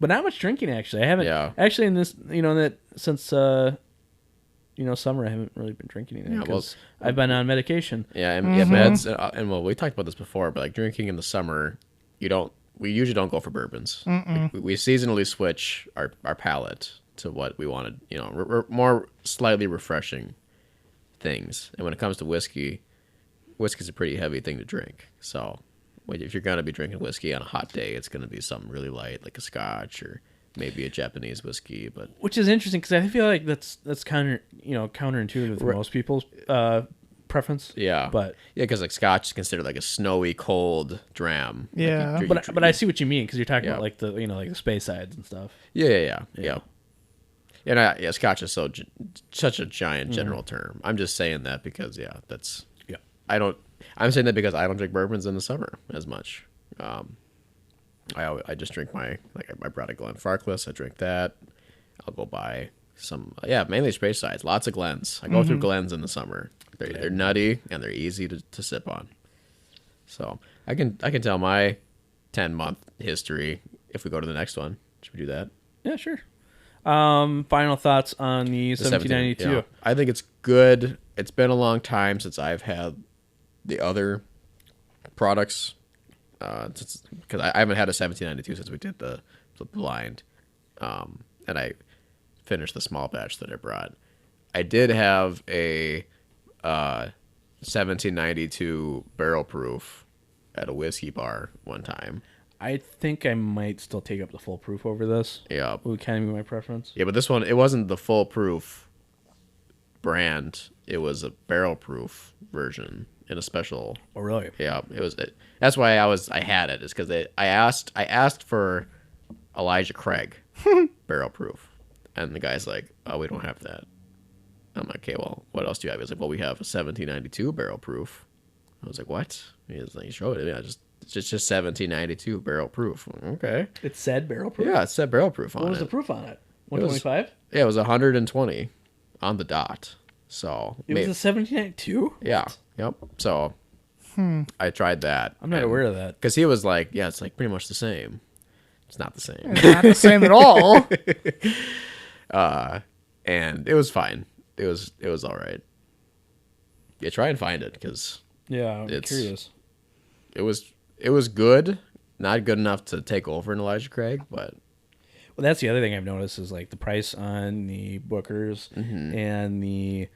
But not much drinking, actually. I haven't actually in this, that since summer I haven't really been drinking anything because I've been on medication. Yeah, and meds, and well, we talked about this before, but like drinking in the summer, we usually don't go for bourbons. Like, we seasonally switch our palate to what we wanted, more slightly refreshing things. And when it comes to whiskey's a pretty heavy thing to drink. So if you're going to be drinking whiskey on a hot day, it's going to be something really light, like a scotch or maybe a Japanese whiskey. But which is interesting because I feel like that's counterintuitive for most people's preference. Yeah, but because like scotch is considered like a snowy, cold dram. Yeah, like but I see what you mean because you're talking about like the like the space sides and stuff. Yeah. And scotch is such a giant general term. I'm just saying that because that's I'm saying that because I don't drink bourbons in the summer as much. I just drink I brought a Glenfarclas. I drink that. I'll go buy some mainly space sides. Lots of Glens. I go through Glens in the summer. They're nutty and they're easy to sip on. So I can tell my 10-month history if we go to the next one. Should we do that? Yeah, sure. Final thoughts on the 1792. Yeah. I think it's good. It's been a long time since I've had the other products, because I haven't had a 1792 since we did the blind, and I finished the small batch that I brought. I did have a 1792 barrel proof at a whiskey bar one time. I think I might still take up the full proof over this. Yeah. It would kind of be my preference. Yeah, but this one, it wasn't the full proof brand. It was a barrel proof version in a special. Oh, really? Yeah, it was. That's why I had it. Is because I asked for Elijah Craig barrel proof, and the guy's like, "Oh, we don't have that." I'm like, "Okay, well, what else do you have?" He's like, "Well, we have a 1792 barrel proof." I was like, "What?" He's like, "Show it." Yeah, just It's just 1792 barrel proof. Okay. It said barrel proof? Yeah, it said barrel proof on it. What was the proof on it? 125? Yeah, it was 120 on the dot. So it was a 1792? Yeah. Yep. So I tried that. I'm not aware of that. Because he was like, yeah, it's like pretty much the same. It's not the same. It's not the same at all. And it was fine. It was all right. Yeah, try and find it because yeah, I'm curious. It was good, not good enough to take over an Elijah Craig, but well, that's the other thing I've noticed is like the price on the Bookers and the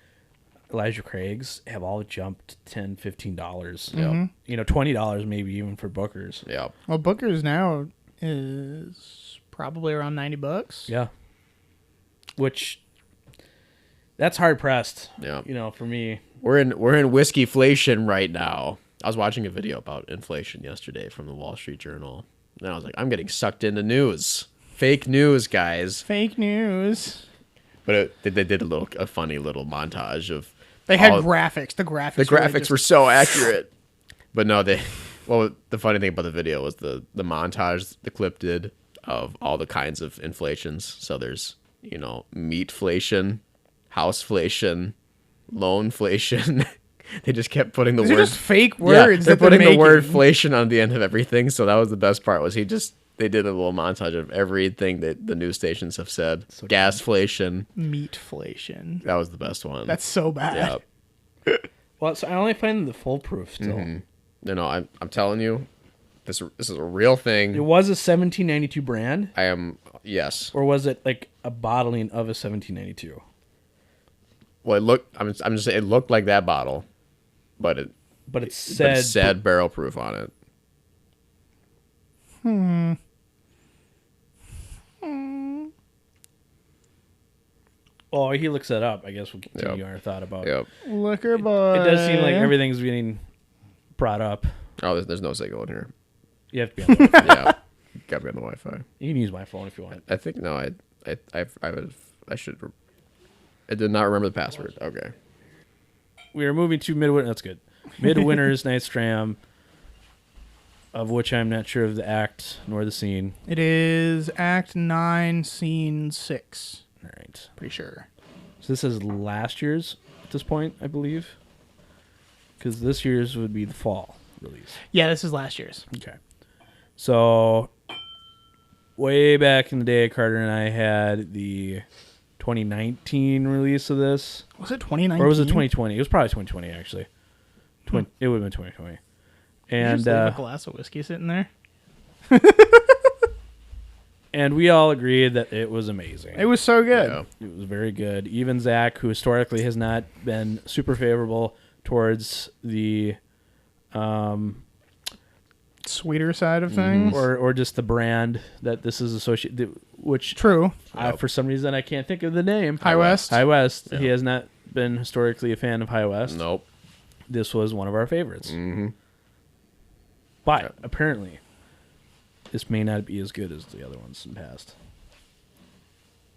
Elijah Craigs have all jumped $10, $15. $20 maybe even for Bookers. Yeah. Well, Booker's now is probably around $90. Yeah. Which that's hard pressed. Yeah. For me. We're in whiskeyflation right now. I was watching a video about inflation yesterday from the Wall Street Journal. And I was like, I'm getting sucked into news. Fake news, guys. Fake news. But they did a funny little montage of they had graphics. The graphics were so accurate. But no, the funny thing about the video was the montage the clip did of all the kinds of inflations. So there's, meatflation, houseflation, loanflation. They just kept putting the These word are just fake words. They're putting the word making. "flation" on the end of everything. So that was the best part. Was they did a little montage of everything that the news stations have said. So gasflation, meatflation. That was the best one. That's so bad. Yeah. Well, so I only find the full proof still. I'm telling you, this is a real thing. It was a 1792 brand. Yes. Or was it like a bottling of a 1792? Well, I'm just saying it looked like that bottle, but it said barrel proof on it. Oh, he looks that up. I guess we'll continue our thought about it. Liquor boy. It does seem like everything's being brought up. Oh, there's no signal in here. You have to be on the Wi-Fi. Yeah, gotta be on the Wi-Fi. You can use my phone if you want. I think no. I should. I did not remember the password. Okay. We are moving to Midwinter. That's good. Midwinter's Night's Dram, of which I'm not sure of the act nor the scene. It is Act 9, Scene 6. All right. Pretty sure. So this is last year's at this point, I believe. Because this year's would be the fall release. Yeah, this is last year's. Okay. So, way back in the day, Carter and I had the 2019 release of this. Was it 2019? Or was it 2020? It was probably 2020, actually. It would have been 2020. And just leave a glass of whiskey sitting there. And we all agreed that it was amazing. It was so good. Yeah. It was very good. Even Zach, who historically has not been super favorable towards the sweeter side of things, or just the brand that this is associated, which true. For some reason I can't think of the name. High West. High West. Yeah. He has not been historically a fan of High West. Nope. This was one of our favorites. Mm-hmm. But apparently, this may not be as good as the other ones in the past.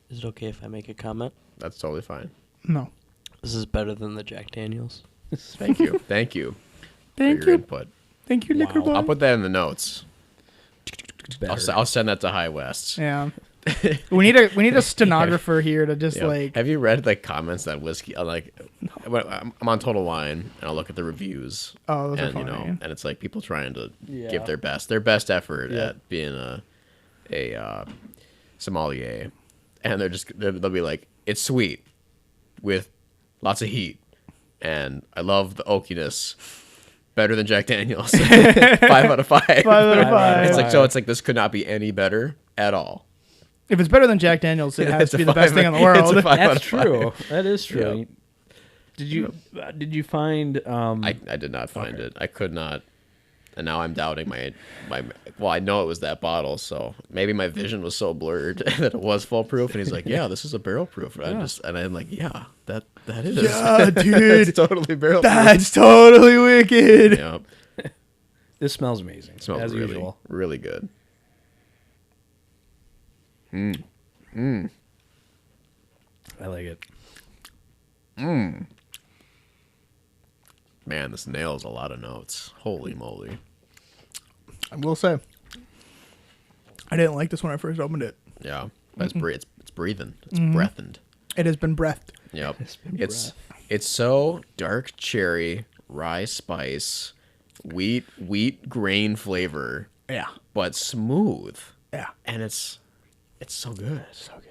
Is it okay if I make a comment? That's totally fine. No. This is better than the Jack Daniels. Thank you. Thank you. Thank for your you. input. Thank you, Liquor Boy. I'll put that in the notes. I'll send that to High West. Yeah. we need a stenographer here to just like. Have you read the comments that whiskey? I'm on Total Wine and I'll look at the reviews. Oh, those are funny. funny. And it's like people trying to give their best effort at being a sommelier, and they'll be like, it's sweet with lots of heat, and I love the oakiness. Better than Jack Daniels. 5 out of 5. 5 out of 5. It's like this could not be any better at all. If it's better than Jack Daniels, it has to be the best thing in the world. That's true. That is true. Yeah. Did you find? I did not find it. I could not, and now I'm doubting my. Well, I know it was that bottle, so maybe my vision was so blurred that it was full proof. And he's like, "Yeah, this is a barrel proof." And I'm like, "Yeah, that is." Yeah, dude, it's totally barrel. That's totally wicked. Yep. This smells amazing. It smells as really, usual. Really good. I like it. Man, this nails a lot of notes. Holy moly. I will say, I didn't like this when I first opened it. Yeah, but it's breathing. It's breathened. It has been breathed. Yep. It's so dark cherry, rye spice, wheat grain flavor. Yeah. But smooth. Yeah. And it's so good. So good.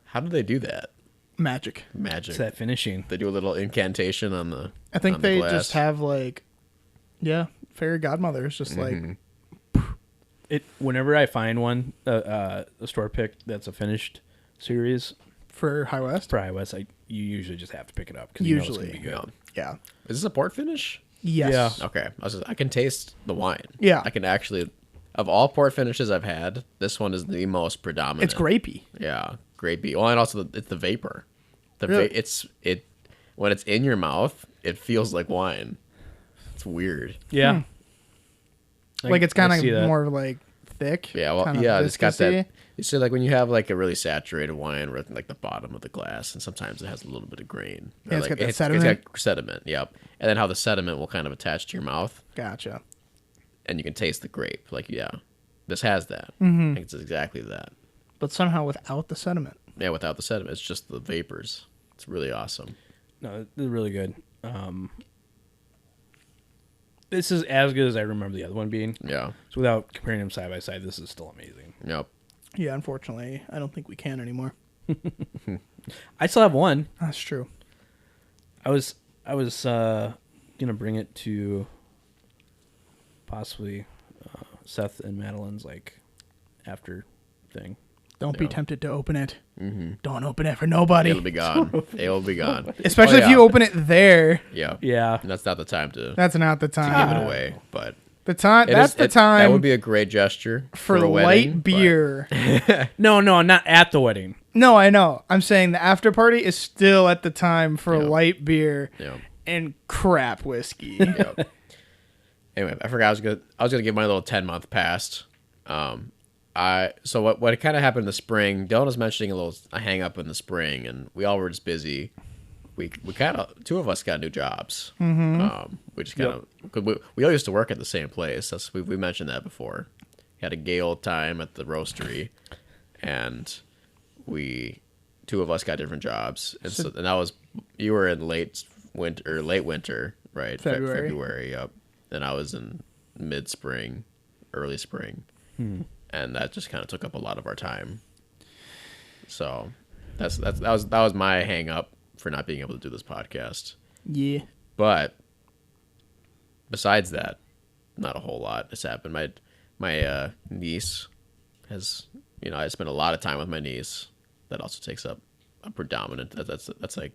How do they do that? Magic. It's that finishing. They do a little incantation on the I think on the they glass. just have like, fairy godmothers, just like. Whenever I find one, a store pick that's a finished series For High West? you usually just have to pick it up because Usually. you know it's gonna be good. Yeah. Is this a port finish? Yes. Yeah. Okay. I can taste the wine. Yeah. I can actually, of all port finishes I've had, this one is the most predominant. It's grapey. Yeah, grapey. Well, and also it's the vapor. Really? When it's in your mouth, it feels like wine. It's weird. Yeah. Like it's kind I see of that. more like thick. Yeah, well, kinda yeah, it's got viscousy. that. You see, like when you have like a really saturated wine, where like the bottom of the glass, and sometimes it has a little bit of grain. Yeah, Or, it's like, got that sediment. It's got sediment. Yep, and then how the sediment will kind of attach to your mouth, Gotcha. and you can taste the grape. Like, yeah, this has that. I think it's exactly that. But somehow without the sediment. Yeah, without the sediment, it's just the vapors. It's really awesome. No, they're really good. This is as good as I remember the other one being. Yeah. So without comparing them side by side, this is still amazing. Yep. Yeah, unfortunately, I don't think we can anymore. I still have one. That's true. I was gonna bring it to possibly Seth and Madeline's like after thing. Don't be tempted to open it. Mm-hmm. Don't open it for nobody. It'll be gone. It'll be gone. Especially if you open it there. Yeah. Yeah. And that's not the time to That's not the time. give it away. But The time. it That's is- the it- time That would be a great gesture for a wedding, light but- beer. No, not at the wedding. No, I know. I'm saying the after party is still at the time for Yeah. light beer Yeah. and crap whiskey. Yep. Anyway, I forgot I was gonna give my little 10-month pass. So what kind of happened in the spring? Dylan was mentioning a hang up in the spring, and we all were just busy. We kind of two of us got new jobs. Mm-hmm. We just kind of we all used to work at the same place. We mentioned that before. We had a gay old time at the roastery, and two of us got different jobs. And so and that was you were in late winter, right? February. Yep. And I was in mid spring, early spring. And that just kind of took up a lot of our time. So that was my hang up for not being able to do this podcast. Yeah. But besides that, not a whole lot has happened. My niece has, I spent a lot of time with my niece. That also takes up a predominant. That's like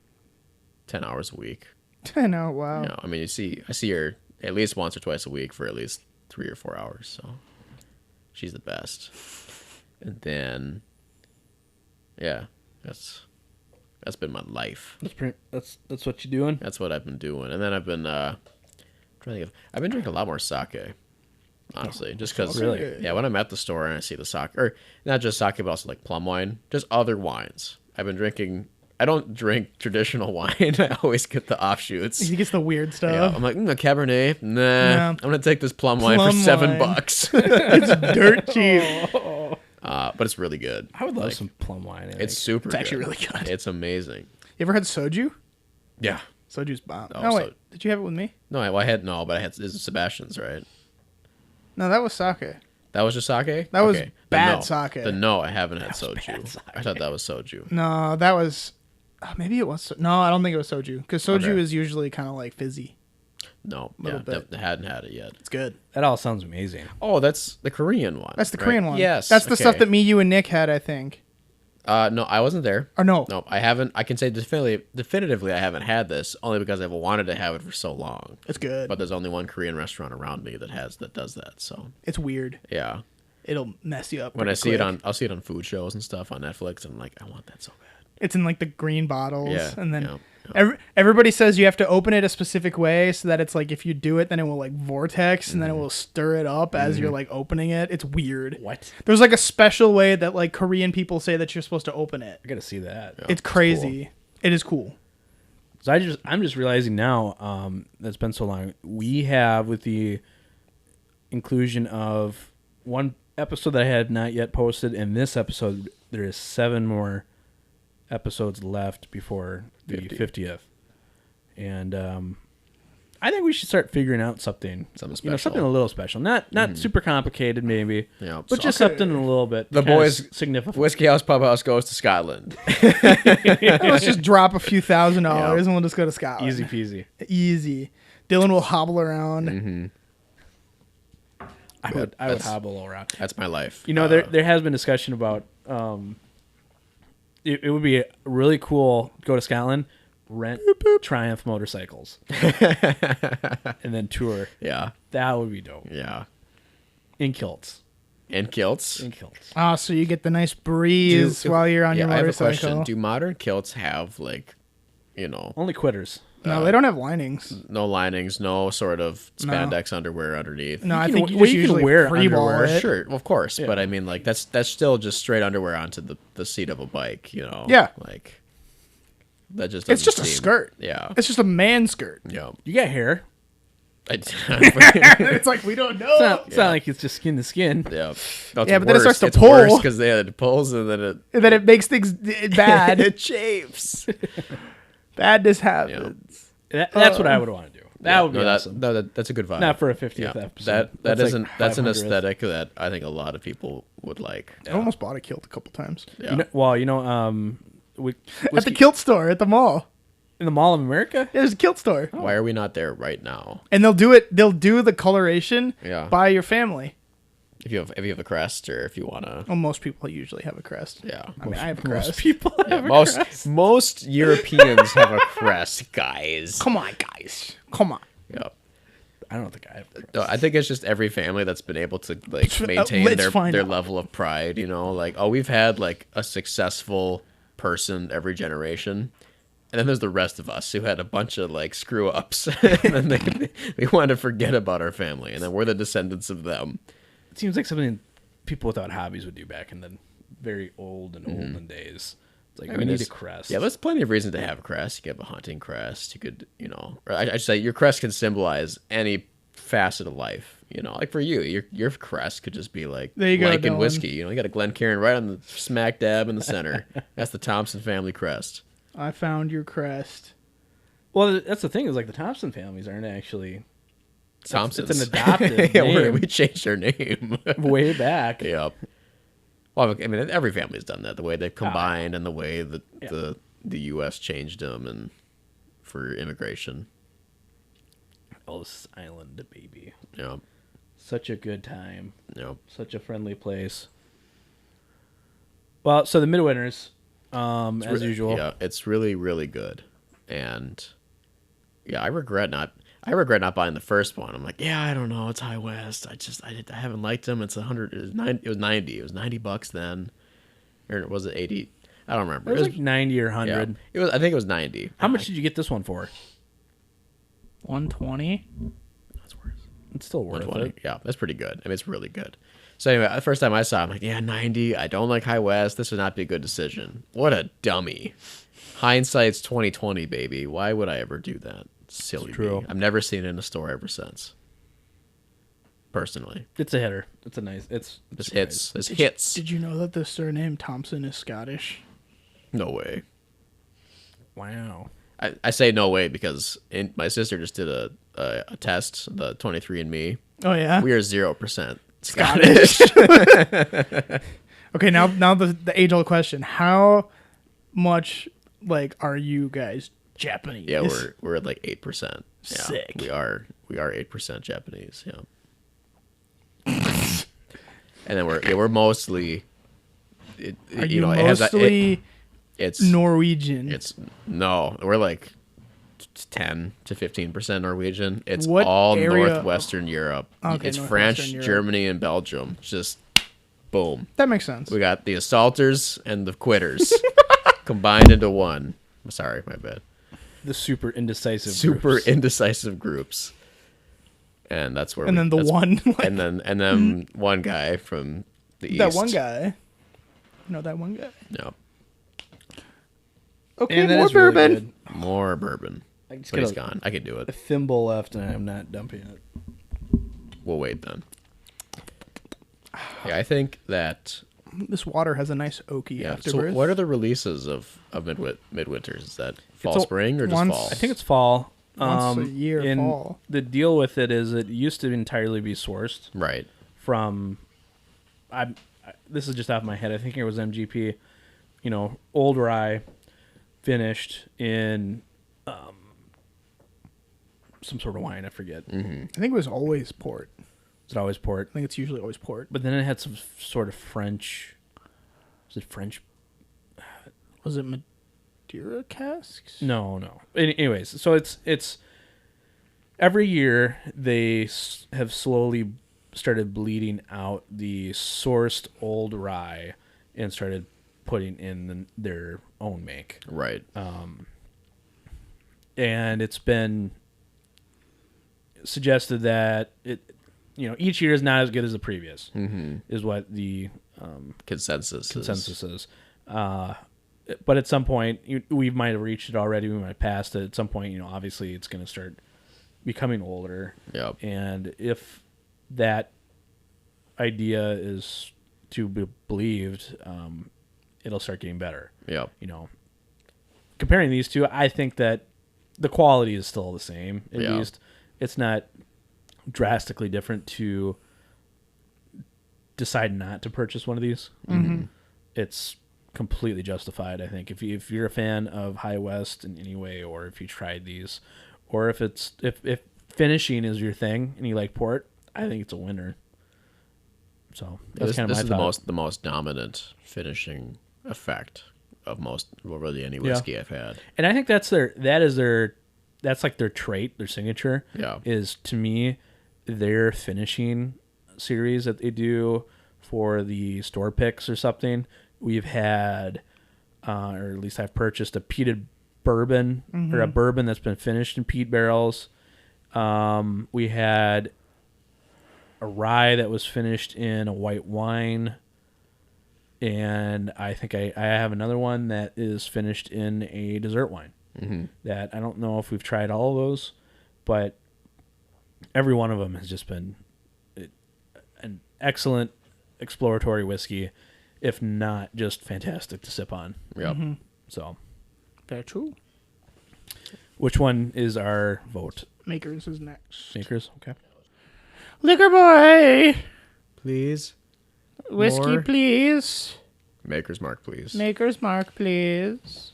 10 hours a week. I know. Wow. I mean, I see her at least once or twice a week for at least 3 or 4 hours. So. She's the best. And then, yeah, that's been my life. That's what you doing. That's what I've been doing. And then I've been I've been drinking a lot more sake. Honestly, just because Really? Yeah, when I'm at the store and I see the sake, or not just sake, but also like plum wine, just other wines. I've been drinking. I don't drink traditional wine. I always get the offshoots. He gets the weird Yeah, stuff. I'm like, a Cabernet? Nah. No. I'm going to take this plum wine for Plum $7. wine. It's dirt cheap. But it's really good. I would love some plum wine. I think. It's super It's actually good. really good. It's amazing. You ever had soju? Yeah. Soju's bomb. Oh, No, wait. so- Did you have it with me? No, I had this is Sebastian's, right? No, that was sake. That was just sake? That was Okay. bad no. sake. I haven't had soju. I thought that was soju. No, that was. Maybe it was. No, I don't think it was soju. Because soju Okay. is usually kind of like fizzy. No, Little bit. hadn't had it yet. It's good. That all sounds amazing. Oh, that's the Korean one. That's the right? Korean one. Yes. That's the okay. stuff that me, you, and Nick had, I think. No, I wasn't there. Or no. No, I haven't. I can say definitively I haven't had this, only because I've wanted to have it for so long. It's good. But there's only one Korean restaurant around me that does that. So It's weird. yeah, It'll mess you up. when I pretty see it quick. I'll see it on food shows and stuff on Netflix, and I'm like, I want that so bad. It's in like the green bottles. Yeah, And then yeah. everybody says you have to open it a specific way so that it's like if you do it, then it will like vortex and then it will stir it up as you're like opening it. It's weird. What? There's like a special way that like Korean people say that you're supposed to open it. I gotta see that. Yeah. It's crazy. It is cool. So I'm just realizing now, that's been so long. We have with the inclusion of one episode that I had not yet posted, and this episode there is 7 more episodes left before the 50th. And I think we should start figuring out something special. Something a little special. Not super complicated, maybe. Yeah, but just something a little bit. The boys, significant. Whiskey House Pub House goes to Scotland. Let's just drop a few $1,000 and we'll just go to Scotland. Easy peasy. Easy. Dylan will hobble around. Mm-hmm. I would hobble around. That's my life. There has been discussion about it would be really cool to go to Scotland, rent Triumph motorcycles, and then tour. Yeah. That would be dope. Yeah. In kilts. In kilts? In kilts. Oh, so you get the nice breeze while you're on your motorcycle. I have a question. Do modern kilts have, Only quitters. No, they don't have linings. No linings, no sort of spandex underwear underneath. No, I think you just usually wear freeball it. Sure, of course. Yeah. But I mean, that's still just straight underwear onto the seat of a bike, Yeah. That just it's just a skirt. Yeah. It's just a man skirt. Yeah. You got hair. It's like, we don't know. It's not like it's just skin to skin. Yeah. But then it starts to pull. Because it pulls and then it makes things bad. It chafes. Badness happens. Yeah. That's what I would want to do. That would be awesome. That's a good vibe. Not for a 50th episode. That's an aesthetic that I think a lot of people would like. I almost bought a kilt a couple times. Yeah. At the kilt store at the mall. In the Mall of America? There's a kilt store. Why are we not there right now? And they'll do the coloration by your family. If you have a crest, or if you want to. Well, most people usually have a crest. Yeah. I mean, I have a crest. Most people have a crest. Most Europeans have a crest, guys. Come on, guys. Come on. Yeah. I don't think I have a crest. No, I think it's just every family that's been able to maintain their level of pride, we've had a successful person every generation. And then there's the rest of us who had a bunch of screw ups, and then we want to forget about our family, and then we're the descendants of them. It seems like something people without hobbies would do back in the very olden days. It's like, we need a crest. Yeah, there's plenty of reasons to have a crest. You could have a hunting crest. You could, or I should say your crest can symbolize any facet of life. Like for you, your crest could just be there you go, Lincoln whiskey. You got a Glencairn right on the smack dab in the center. That's the Thompson family crest. I found your crest. Well, that's the thing is the Thompson families aren't actually Thompsons. It's an adopted name. We changed our name way back. Yep. Well, I mean, every family's done that. The way they've combined and the way that the U.S. changed them and for immigration. Ellis Island, baby. Yep. Such a good time. Yep. Such a friendly place. Well, so the Midwinters, as usual. Yeah, it's really, really good. And yeah, I regret not buying the first one. I'm like, I don't know, it's High West. I haven't liked them. It's $100. It was $90. It was $90 then, or was it $80? I don't remember. It was like $90 or $100. Yeah, it was. I think it was $90. How much did you get this one for? $120. That's worth. It's still worth it. Yeah, that's pretty good. I mean, it's really good. So anyway, the first time I saw it, I'm like, 90. I don't like High West. This would not be a good decision. What a dummy. Hindsight's 2020, baby. Why would I ever do that? Silly true. me. I've never seen it in a store ever since. Personally, it's a hitter. It's a nice. It's hits. It's hits. Did you know that the surname Thompson is Scottish? No way. Wow. I say no way because my sister just did a test, the 23andMe. Oh yeah. We are 0% Scottish. Okay, now the age-old question: how much are you guys Japanese? Yeah, we're at 8%. Yeah, sick. We are 8% Japanese. Yeah. And then we're mostly. It's Norwegian. We're 10 to 15% Norwegian. It's what all area? Northwestern Europe. Okay, it's French, Germany, and Belgium. Just boom. That makes sense. We got the assaulters and the quitters combined into one. Sorry, my bad. The super indecisive groups. And that's where and then one guy from the east. That one guy. No, that one guy. No. Okay, more bourbon. Really more bourbon. I just but he's gone. I can do a it. thimble left, and I'm not dumping it. We'll wait then. Yeah, I think that. This water has a nice oaky afterbirth. So what are the releases of Midwinters? Is that fall, spring, or just fall? I think it's fall. Once a year, fall. The deal with it is it used to entirely be sourced right from. This is just off my head. I think it was MGP. Old rye, finished in some sort of wine. I forget. Mm-hmm. I think it was always port. Is it always port? I think it's usually always port. But then it had some sort of French. Was it French? Was it Madeira casks? No. Anyways, so it's every year they have slowly started bleeding out the sourced old rye and started putting in their own make. Right. And it's been suggested that each year is not as good as the previous. Mm-hmm. Is what the consensus is. But at some point, we might have reached it already. We might have passed it. At some point, obviously it's going to start becoming older. Yep. And if that idea is to be believed, it'll start getting better. Yep. Comparing these two, I think that the quality is still the same. At least it's not drastically different to decide not to purchase one of these. Mm-hmm. It's completely justified, I think. If you're a fan of High West in any way, or if you tried these, or if finishing is your thing and you like port, I think it's a winner. So that's kind of my thought. Is the most dominant finishing effect of really any whiskey I've had. And I think that's like their trait, their signature. Yeah. Is, to me, their finishing series that they do for the store picks or something. We've had, or at least I've purchased a peated bourbon, or a bourbon that's been finished in peat barrels. We had a rye that was finished in a white wine. And I think I have another one that is finished in a dessert wine. Mm-hmm. That I don't know if we've tried all of those, but every one of them has just been an excellent exploratory whiskey, if not just fantastic to sip on. Yep. Mm-hmm. So, very true. Which one is our vote? Makers is next. Makers, okay. Liquor boy, please. Whiskey, more. Please. Maker's Mark, please. Maker's Mark, please.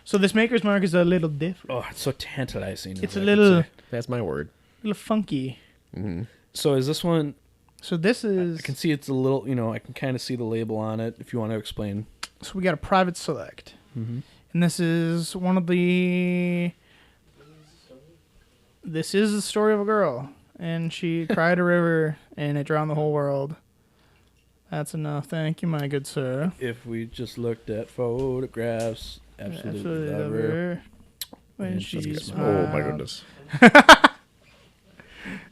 So this Maker's Mark is a little different. Oh, it's so tantalizing. It's a little... That's my word. A little funky. Mm-hmm. So is this one... So this is... I can see it's a little... I can kind of see the label on it, if you want to explain. So we got a private select. Mm-hmm. And this is one of the... This is the story of a girl. And she cried a river, and it drowned the whole world. That's enough. Thank you, my good sir. If we just looked at photographs, absolutely love her. When she smiled. Oh, my goodness.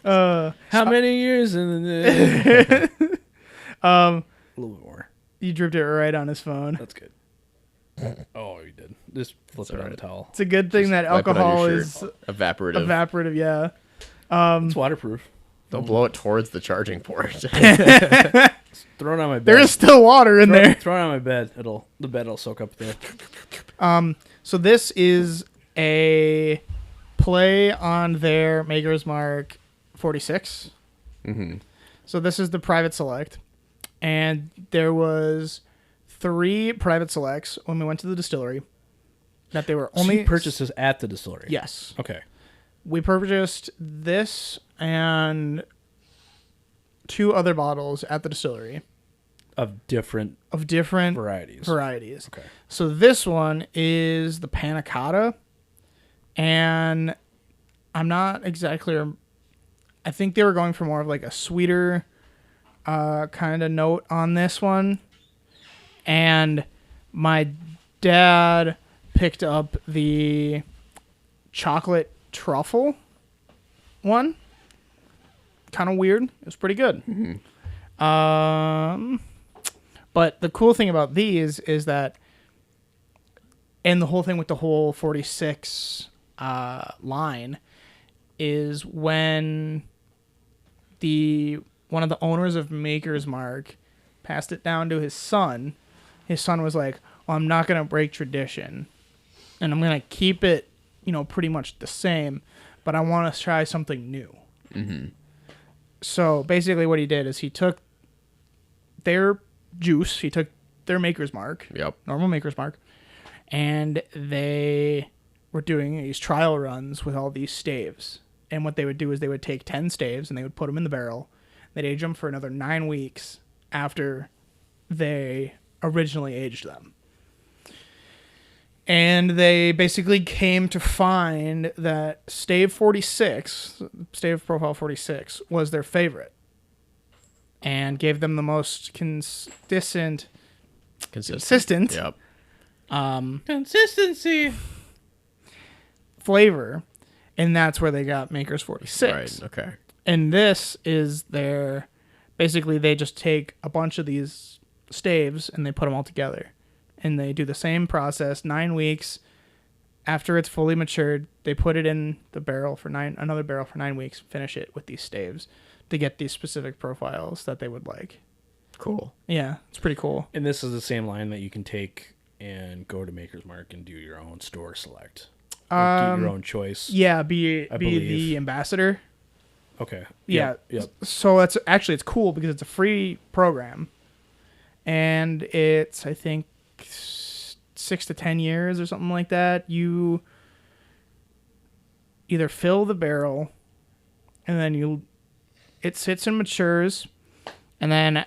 How many years in the... a little bit more. You dripped it right on his phone. That's good. Oh, you did. Just flip it on the towel. It's a good thing that alcohol is evaporative. Evaporative, yeah. It's waterproof. Don't blow it towards the charging port. Throw it on my bed. There is still water in there. Throw it on my bed. The bed will soak up there. So this is a play on their Maker's Mark 46. Mm-hmm. So this is the private select. And there was 3 private selects when we went to the distillery. That they were only... So you purchased this at the distillery? Yes. Okay. We purchased this and 2 other bottles at the distillery. Of different varieties. Okay. So this one is the Panna Cotta. And I'm not exactly... I think they were going for more of like a sweeter kind of note on this one. And my dad picked up the chocolate truffle one. Kind of weird. It was pretty good. Mm-hmm. But the cool thing about these is that, and the whole thing with the whole 46 line, is when the one of the owners of Maker's Mark passed it down to his son. His son was like, well, I'm not going to break tradition, and I'm going to keep it, pretty much the same, but I want to try something new. Mm-hmm. So basically what he did is he took their juice, he took their Maker's Mark, normal Maker's Mark, and they were doing these trial runs with all these staves. And what they would do is they would take 10 staves and they would put them in the barrel. They'd age them for another 9 weeks after they originally aged them. And they basically came to find that stave 46, stave profile 46, was their favorite. And gave them the most consistent. Yep. Consistency. Flavor. And that's where they got Maker's 46. Right, okay. And this is their... Basically, they just take a bunch of these staves and they put them all together. And they do the same process, 9 weeks. After it's fully matured, they put it in the barrel for another barrel for 9 weeks, finish it with these staves to get these specific profiles that they would like. Cool. Yeah, it's pretty cool. And this is the same line that you can take and go to Maker's Mark and do your own store select. Get your own choice. Yeah, be the ambassador. Okay. Yeah. Yep. So it's cool because it's a free program, and it's I think 6 to 10 years or something like that. You either fill the barrel, and then it sits and matures, and then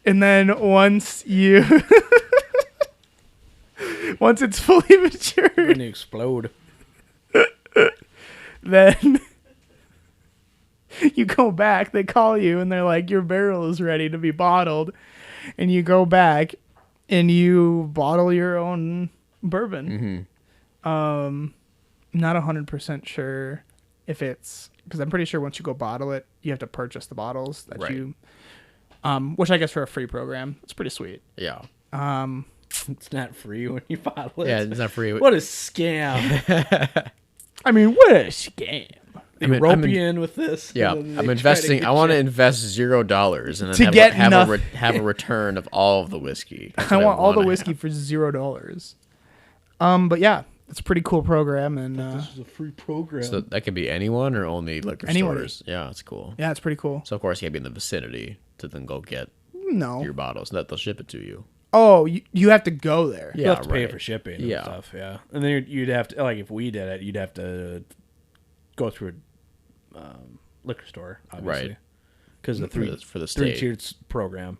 and then once it's fully matured, When you explode. then you go back. They call you and they're like, your barrel is ready to be bottled. And you go back and you bottle your own bourbon. Mm-hmm. Not 100% sure if it's... Because I'm pretty sure once you go bottle it, you have to purchase the bottles that you... which I guess for a free program, it's pretty sweet. Yeah. It's not free when you bottle it. Yeah, it's not free. What a scam. I mean, what a scam. They rope you in with this. Yeah, I'm investing. I want to invest $0 and then To have a return of all of the whiskey. I want all the whiskey for $0. But yeah, it's a pretty cool program, and This is a free program. so that could be anyone or only liquor stores. Yeah, it's cool. yeah, it's pretty cool. So of course you have to be in the vicinity to then go get No. your bottles. That they'll ship it to you. Oh, you have to go there. You have to pay for shipping and Yeah. stuff, yeah. And then you'd have to, like, if we did it, you'd have to go through a liquor store, obviously. Right. Because the for the state. three-tiered program.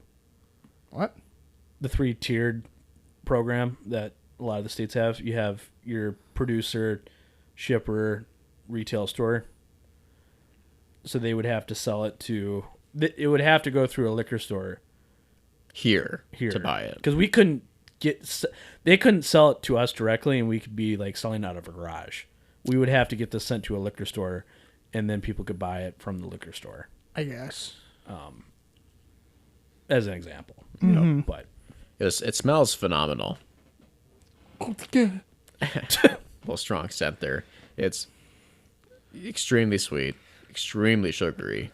What? The 3-tiered program that a lot of the states have. You have your producer, shipper, retail store. So they would have to sell it to... It would have to go through a liquor store Here here to buy it. because we couldn't they couldn't sell it to us directly, and we could be like selling out of a garage. We would have to get this sent to a liquor store, and then people could buy it from the liquor store, I guess. as an example. You know, but It smells phenomenal. It's good. Well, strong scent there. It's extremely sweet, extremely sugary.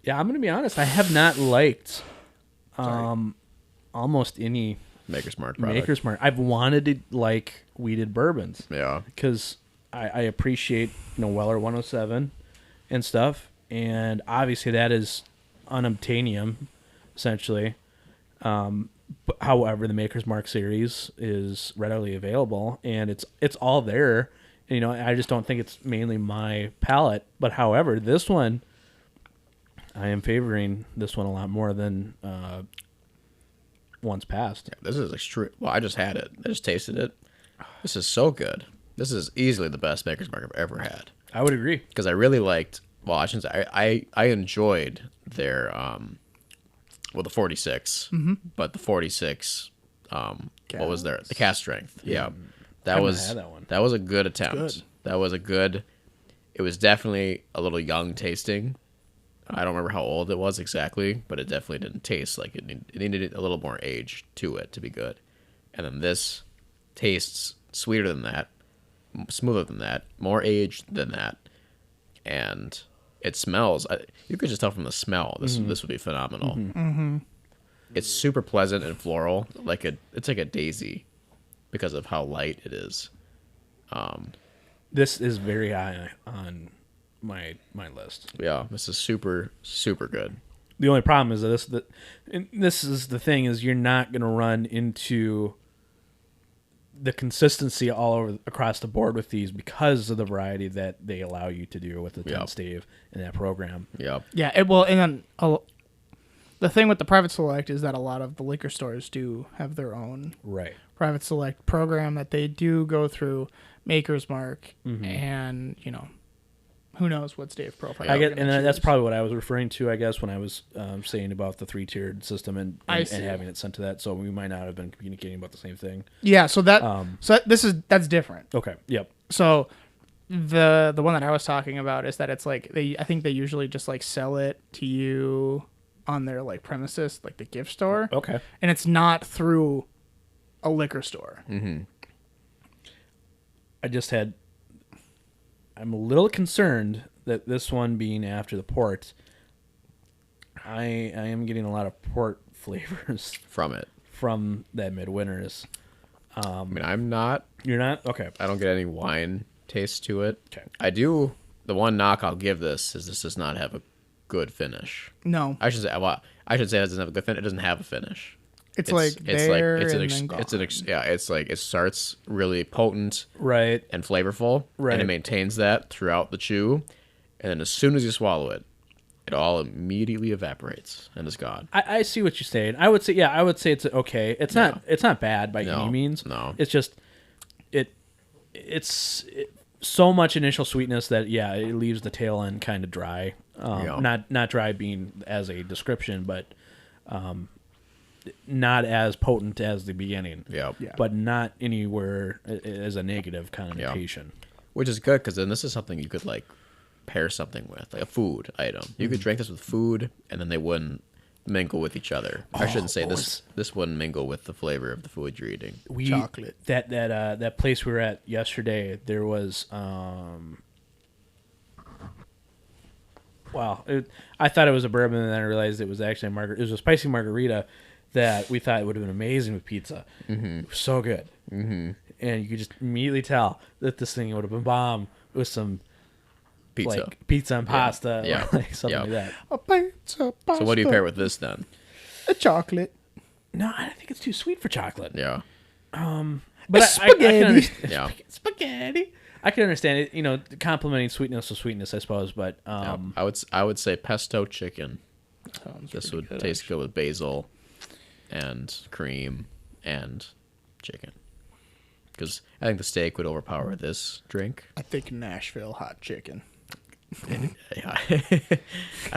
yeah, I'm gonna be honest. I have not liked almost any Maker's Mark product. Maker's Mark. I've wanted to like weeded bourbons. Yeah. Because I appreciate Weller 107 and stuff, and obviously that is unobtainium, essentially. But however, the Maker's Mark series is readily available, and it's all there. And, I just don't think it's mainly my palate. But however, this one, I am favoring this one a lot more than one's past. Yeah, this is extreme. Well, I just had it. I just tasted it. This is so good. This is easily the best Maker's Mark I've ever had. I would agree. Because I really liked. Well, I shouldn't say. I enjoyed their the 46, but the 46. What was there? The cast strength. Yeah, that Haven't was had that one. that was a good attempt. good. That was a good. It was definitely a little young tasting. I don't remember how old it was exactly, but it definitely didn't taste like it needed a little more age to it to be good. And then this tastes sweeter than that, smoother than that, more aged than that, and it smells. You could just tell from the smell. This would be phenomenal. It's super pleasant and floral, it's like a daisy, because of how light it is. This is very high on my list. Yeah, this is super super good. The only problem is this is the thing, is you're not going to run into the consistency all over across the board with these because of the variety that they allow you to do with the 10 stave in that program. Yep. Yeah, and then the thing with the Private Select is that a lot of the liquor stores do have their own Private Select program that they do go through Maker's Mark, and who knows what stave profile. That's probably what I was referring to, I guess, when I was saying about the 3-tiered system and having it sent to that. So we might not have been communicating about the same thing. Yeah. So that's different. Okay. Yep. So the one that I was talking about is that it's like I think they usually just like sell it to you on their like premises, like the gift store. Okay. And it's not through a liquor store. Mm-hmm. I'm a little concerned that this one being after the port, I am getting a lot of port flavors from it, from that Midwinter's. I mean, I'm not. You're not? Okay. I don't get any wine taste to it. Okay. I do. The one knock I'll give this is this does not have a good finish. No. I should say it doesn't have a good finish. It doesn't have a finish. It's like it starts really potent, right, and flavorful, right, and it maintains that throughout the chew, and then as soon as you swallow it, it all immediately evaporates and is gone. I see what you're saying. I would say it's okay. It's not bad by any means. No, it's just it's so much initial sweetness that it leaves the tail end kind of dry. Not dry being as a description, but not as potent as the beginning. Yeah. But not anywhere as a negative connotation. Which is good, because then this is something you could like pair something with, like a food item. You could drink this with food, and then they wouldn't mingle with each other. I shouldn't say this wouldn't mingle with the flavor of the food you're eating. Chocolate. That place we were at yesterday, there was I thought it was a bourbon, and then I realized it was actually a margarita. It was a spicy margarita that we thought would have been amazing with pizza. Mm-hmm. It was so good. Mm-hmm. And you could just immediately tell that this thing would have been bomb with some pizza and pasta, or like something like that. A pizza, pasta. So what do you pair with this then? A chocolate. No, I think it's too sweet for chocolate. Yeah. But spaghetti. I can understand. Yeah. Spaghetti. I can understand it. Complementing sweetness with sweetness, I suppose. But I would say pesto chicken. This would taste good with basil and cream and chicken. Because I think the steak would overpower this drink. I think Nashville hot chicken. I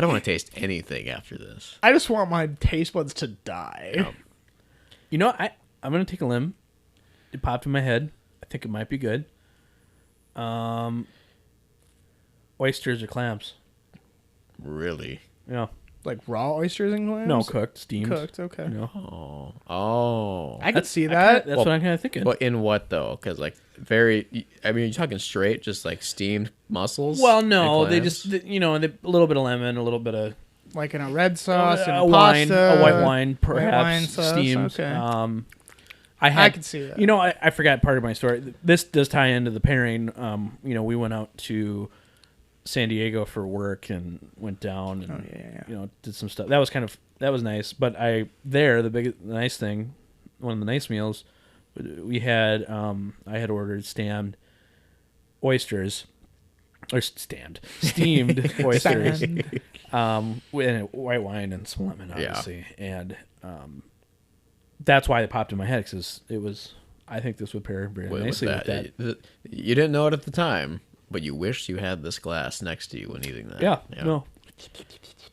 don't want to taste anything after this. I just want my taste buds to die. I'm going to take a limb. It popped in my head. I think it might be good. Oysters or clams. Really? Yeah. Like raw oysters and clams? No, cooked, steamed. Cooked, okay. Oh. I could see that. That's what I'm kind of thinking. But in what, though? Because, like, you're talking straight, just, like, steamed mussels? Well, no, they just, a little bit of lemon, a little bit of... Like in a red sauce and a pasta. A white wine, perhaps, white wine sauce, steamed. Okay. I could see that. I forgot part of my story. This does tie into the pairing. We went out to San Diego for work and went down and did some stuff. That was nice. But the nice thing, one of the nice meals, we had I had ordered steamed oysters with white wine and some lemon, obviously, and that's why it popped in my head, because I think this would pair very nicely with that. You didn't know it at the time, but you wished you had this glass next to you when eating that. Yeah. No.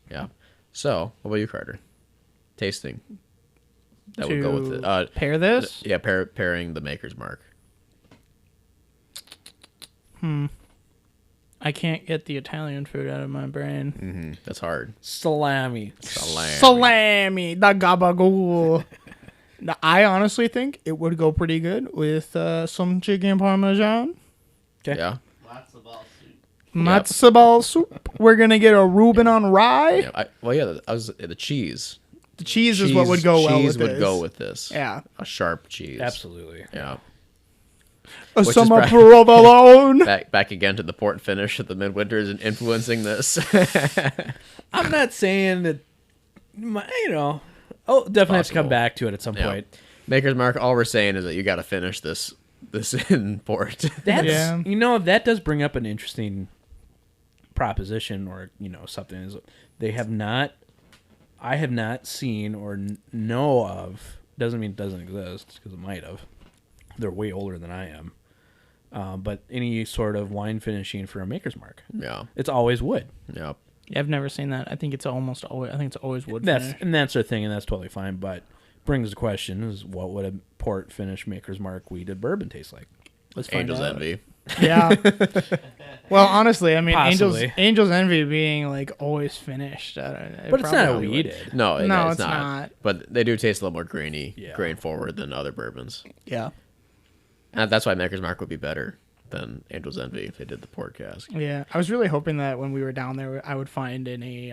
Yeah. So, what about you, Carter? Tasting. That would go with it. Pair this? Yeah, pairing the Maker's Mark. I can't get the Italian food out of my brain. Mm-hmm. That's hard. Salami. The gabagool. Now, I honestly think it would go pretty good with some chicken parmesan. Okay. Yeah. Matzo ball soup. We're gonna get a Reuben on rye. Yeah. The cheese. The cheese is what would go well with Cheese would this. go with this. Yeah. A sharp cheese. Absolutely. Yeah. A Which is summer probably- provolone. Back again to the port finish of the midwinters and influencing this. I'm not saying that, I'll definitely have to come Possible. back to it at some Yeah. point. Maker's Mark, all we're saying is that you got to finish this in port. That's, Yeah. that does bring up an interesting proposition or, something. Is I have not seen or know of, doesn't mean it doesn't exist, because it might have. They're way older than I am. But any sort of wine finishing for a Maker's Mark. Yeah. It's always wood. Yep. Yeah, I've never seen that. I think it's almost always. I think it's always wood That's finish. and that's their thing, and that's totally fine. But brings the question: is what would a port finish Maker's Mark wheated bourbon taste like? Let's find Angel's out. Envy. Yeah. Well, honestly, I mean, Possibly. Angel's Envy being like always finished. But it's not a probably would. wheated. No, No, it's it's not. not. But they do taste a little more grainy, Yeah. grain forward than other bourbons. Yeah. And that's why Maker's Mark would be better than Angel's Envy if they did the port cask. Yeah. I was really hoping that when we were down there, I would find any.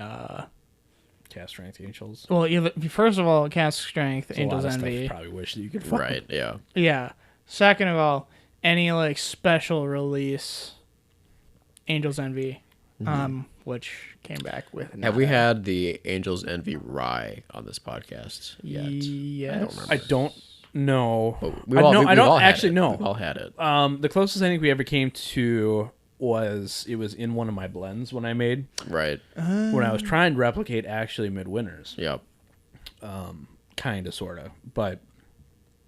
Cast strength Angels. Well, first of all, cask strength, There's a lot Angel's of stuff Envy. you probably wish that you could find. Right, yeah. Yeah. Second of all, any like special release Angel's Envy, which came back with. Have we had the Angel's Envy Rye on this podcast yet? Yes. I don't remember. I don't know. But I we've don't all had actually it. know. We've all had it. The closest I think we ever came to was in one of my blends when I made Right. when I was trying to replicate actually midwinters, Yep. kind of sorta, but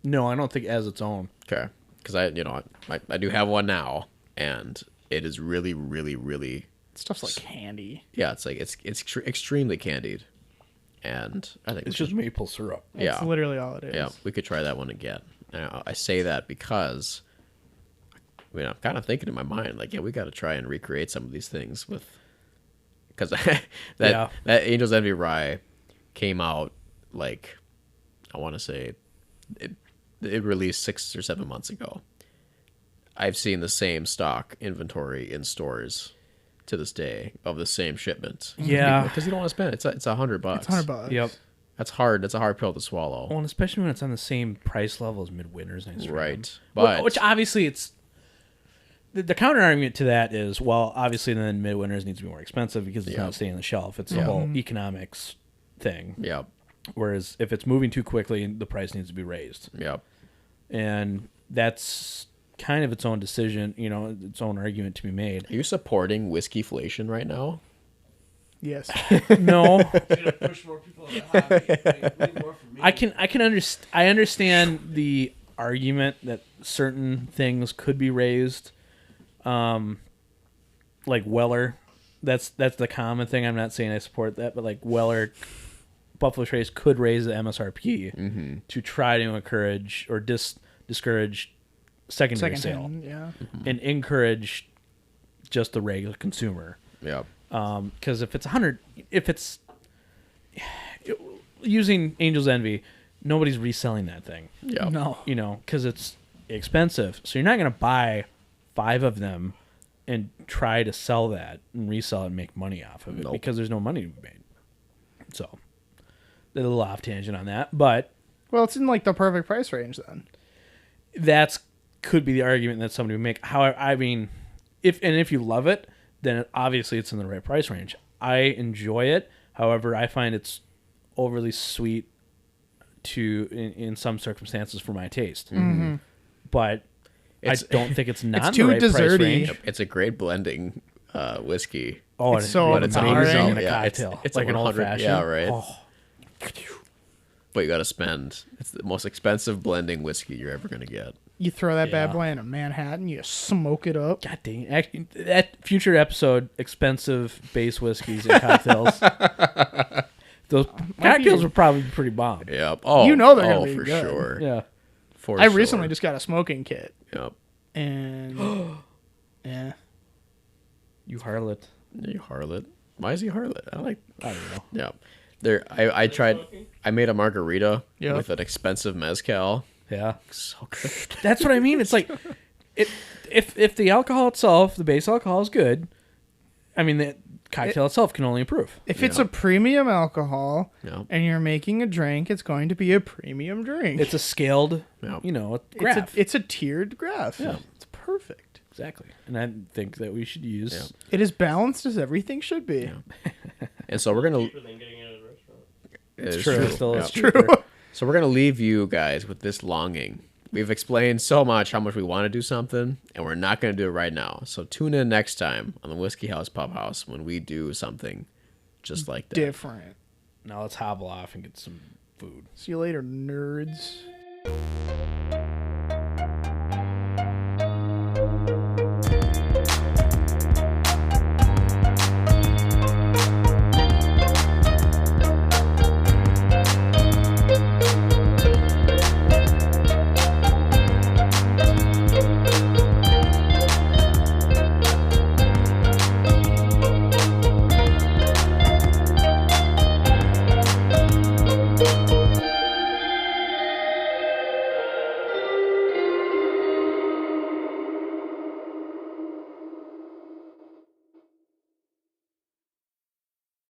no, I don't think as its own. Okay. Because I do have one now, and it is really, really, really. Stuff's like candy. Yeah, it's like it's extremely candied, and I think It's just maple syrup. That's Yeah. literally all it is. Yeah, we could try that one again. Now, I say that because, I'm kind of thinking in my mind, like, yeah, we got to try and recreate some of these things because that Angel's Envy Rye came out, like, I want to say, it released 6 or 7 months ago. I've seen the same stock inventory in stores to this day of the same shipment. Yeah. Because you don't want to spend it. It's $100. It's $100. Yep. That's hard. That's a hard pill to swallow. Well, and especially when it's on the same price level as midwinters next round. Right. But Which obviously it's the counter argument to that is, well, obviously then midwinters needs to be more expensive because it's not staying on the shelf. It's the whole economics thing. Yep. Whereas if it's moving too quickly, the price needs to be raised. Yep. And that's kind of its own decision, its own argument to be made. Are you supporting whiskeyflation right now? Yes. No, Push more people in the hobby. Way more for me. I understand the argument that certain things could be raised, like Weller. That's the common thing. I'm not saying I support that, but like Weller, Buffalo Trace could raise the MSRP to try to encourage or discourage secondary sale Secondhand, yeah. and encourage just the regular consumer. Yep. Because if it's using Angel's Envy, nobody's reselling that thing. Yep. No. Because it's expensive. So you're not going to buy 5 of them and try to sell that and resell it and make money off of it Nope. because there's no money to be made. So, a little off tangent on that, but Well, it's in like the perfect price range then. could be the argument that somebody would make. However, I mean, if you love it, then obviously it's in the right price range. I enjoy it. However, I find it's overly sweet in some circumstances for my taste. Mm-hmm. But I don't think it's not too in the right price desserty. range. Yep. It's a great blending whiskey. Oh, It's so But it's overpowering. amazing in a Yeah, cocktail. it's like a an old 100 fashioned. yeah, right. Oh, But you got to spend. It's the most expensive blending whiskey you're ever going to get. You throw that bad Yeah. boy in a Manhattan, you smoke it up. God dang. Actually, that future episode, expensive base whiskeys and cocktails. Those cocktails were probably pretty bomb. Yep. Oh, You know they're gonna be for good. sure. Yeah. For I sure. recently just got a smoking kit, Yep. and yeah, You harlot. You harlot. Why is he harlot? I don't know. Yeah. There. I tried. I made a margarita Yep. with an expensive mezcal. Yeah. So good. That's what I mean. It's like if the alcohol itself, the base alcohol is good, I mean the cocktail itself can only improve. If it's a premium alcohol and you're making a drink, it's going to be a premium drink. It's a scaled, graph. It's a tiered graph. Yeah. It's perfect. Exactly. And I think that we should use... Yeah. It is balanced as everything should be. Yeah. And so we're going to... Cheaper than getting it at a restaurant. It's true. Still, it's true. So we're going to leave you guys with this longing. We've explained so much how much we want to do something, and we're not going to do it right now. So tune in next time on the Whiskey House Pub House when we do something just like that. Different. Now let's hobble off and get some food. See you later, nerds.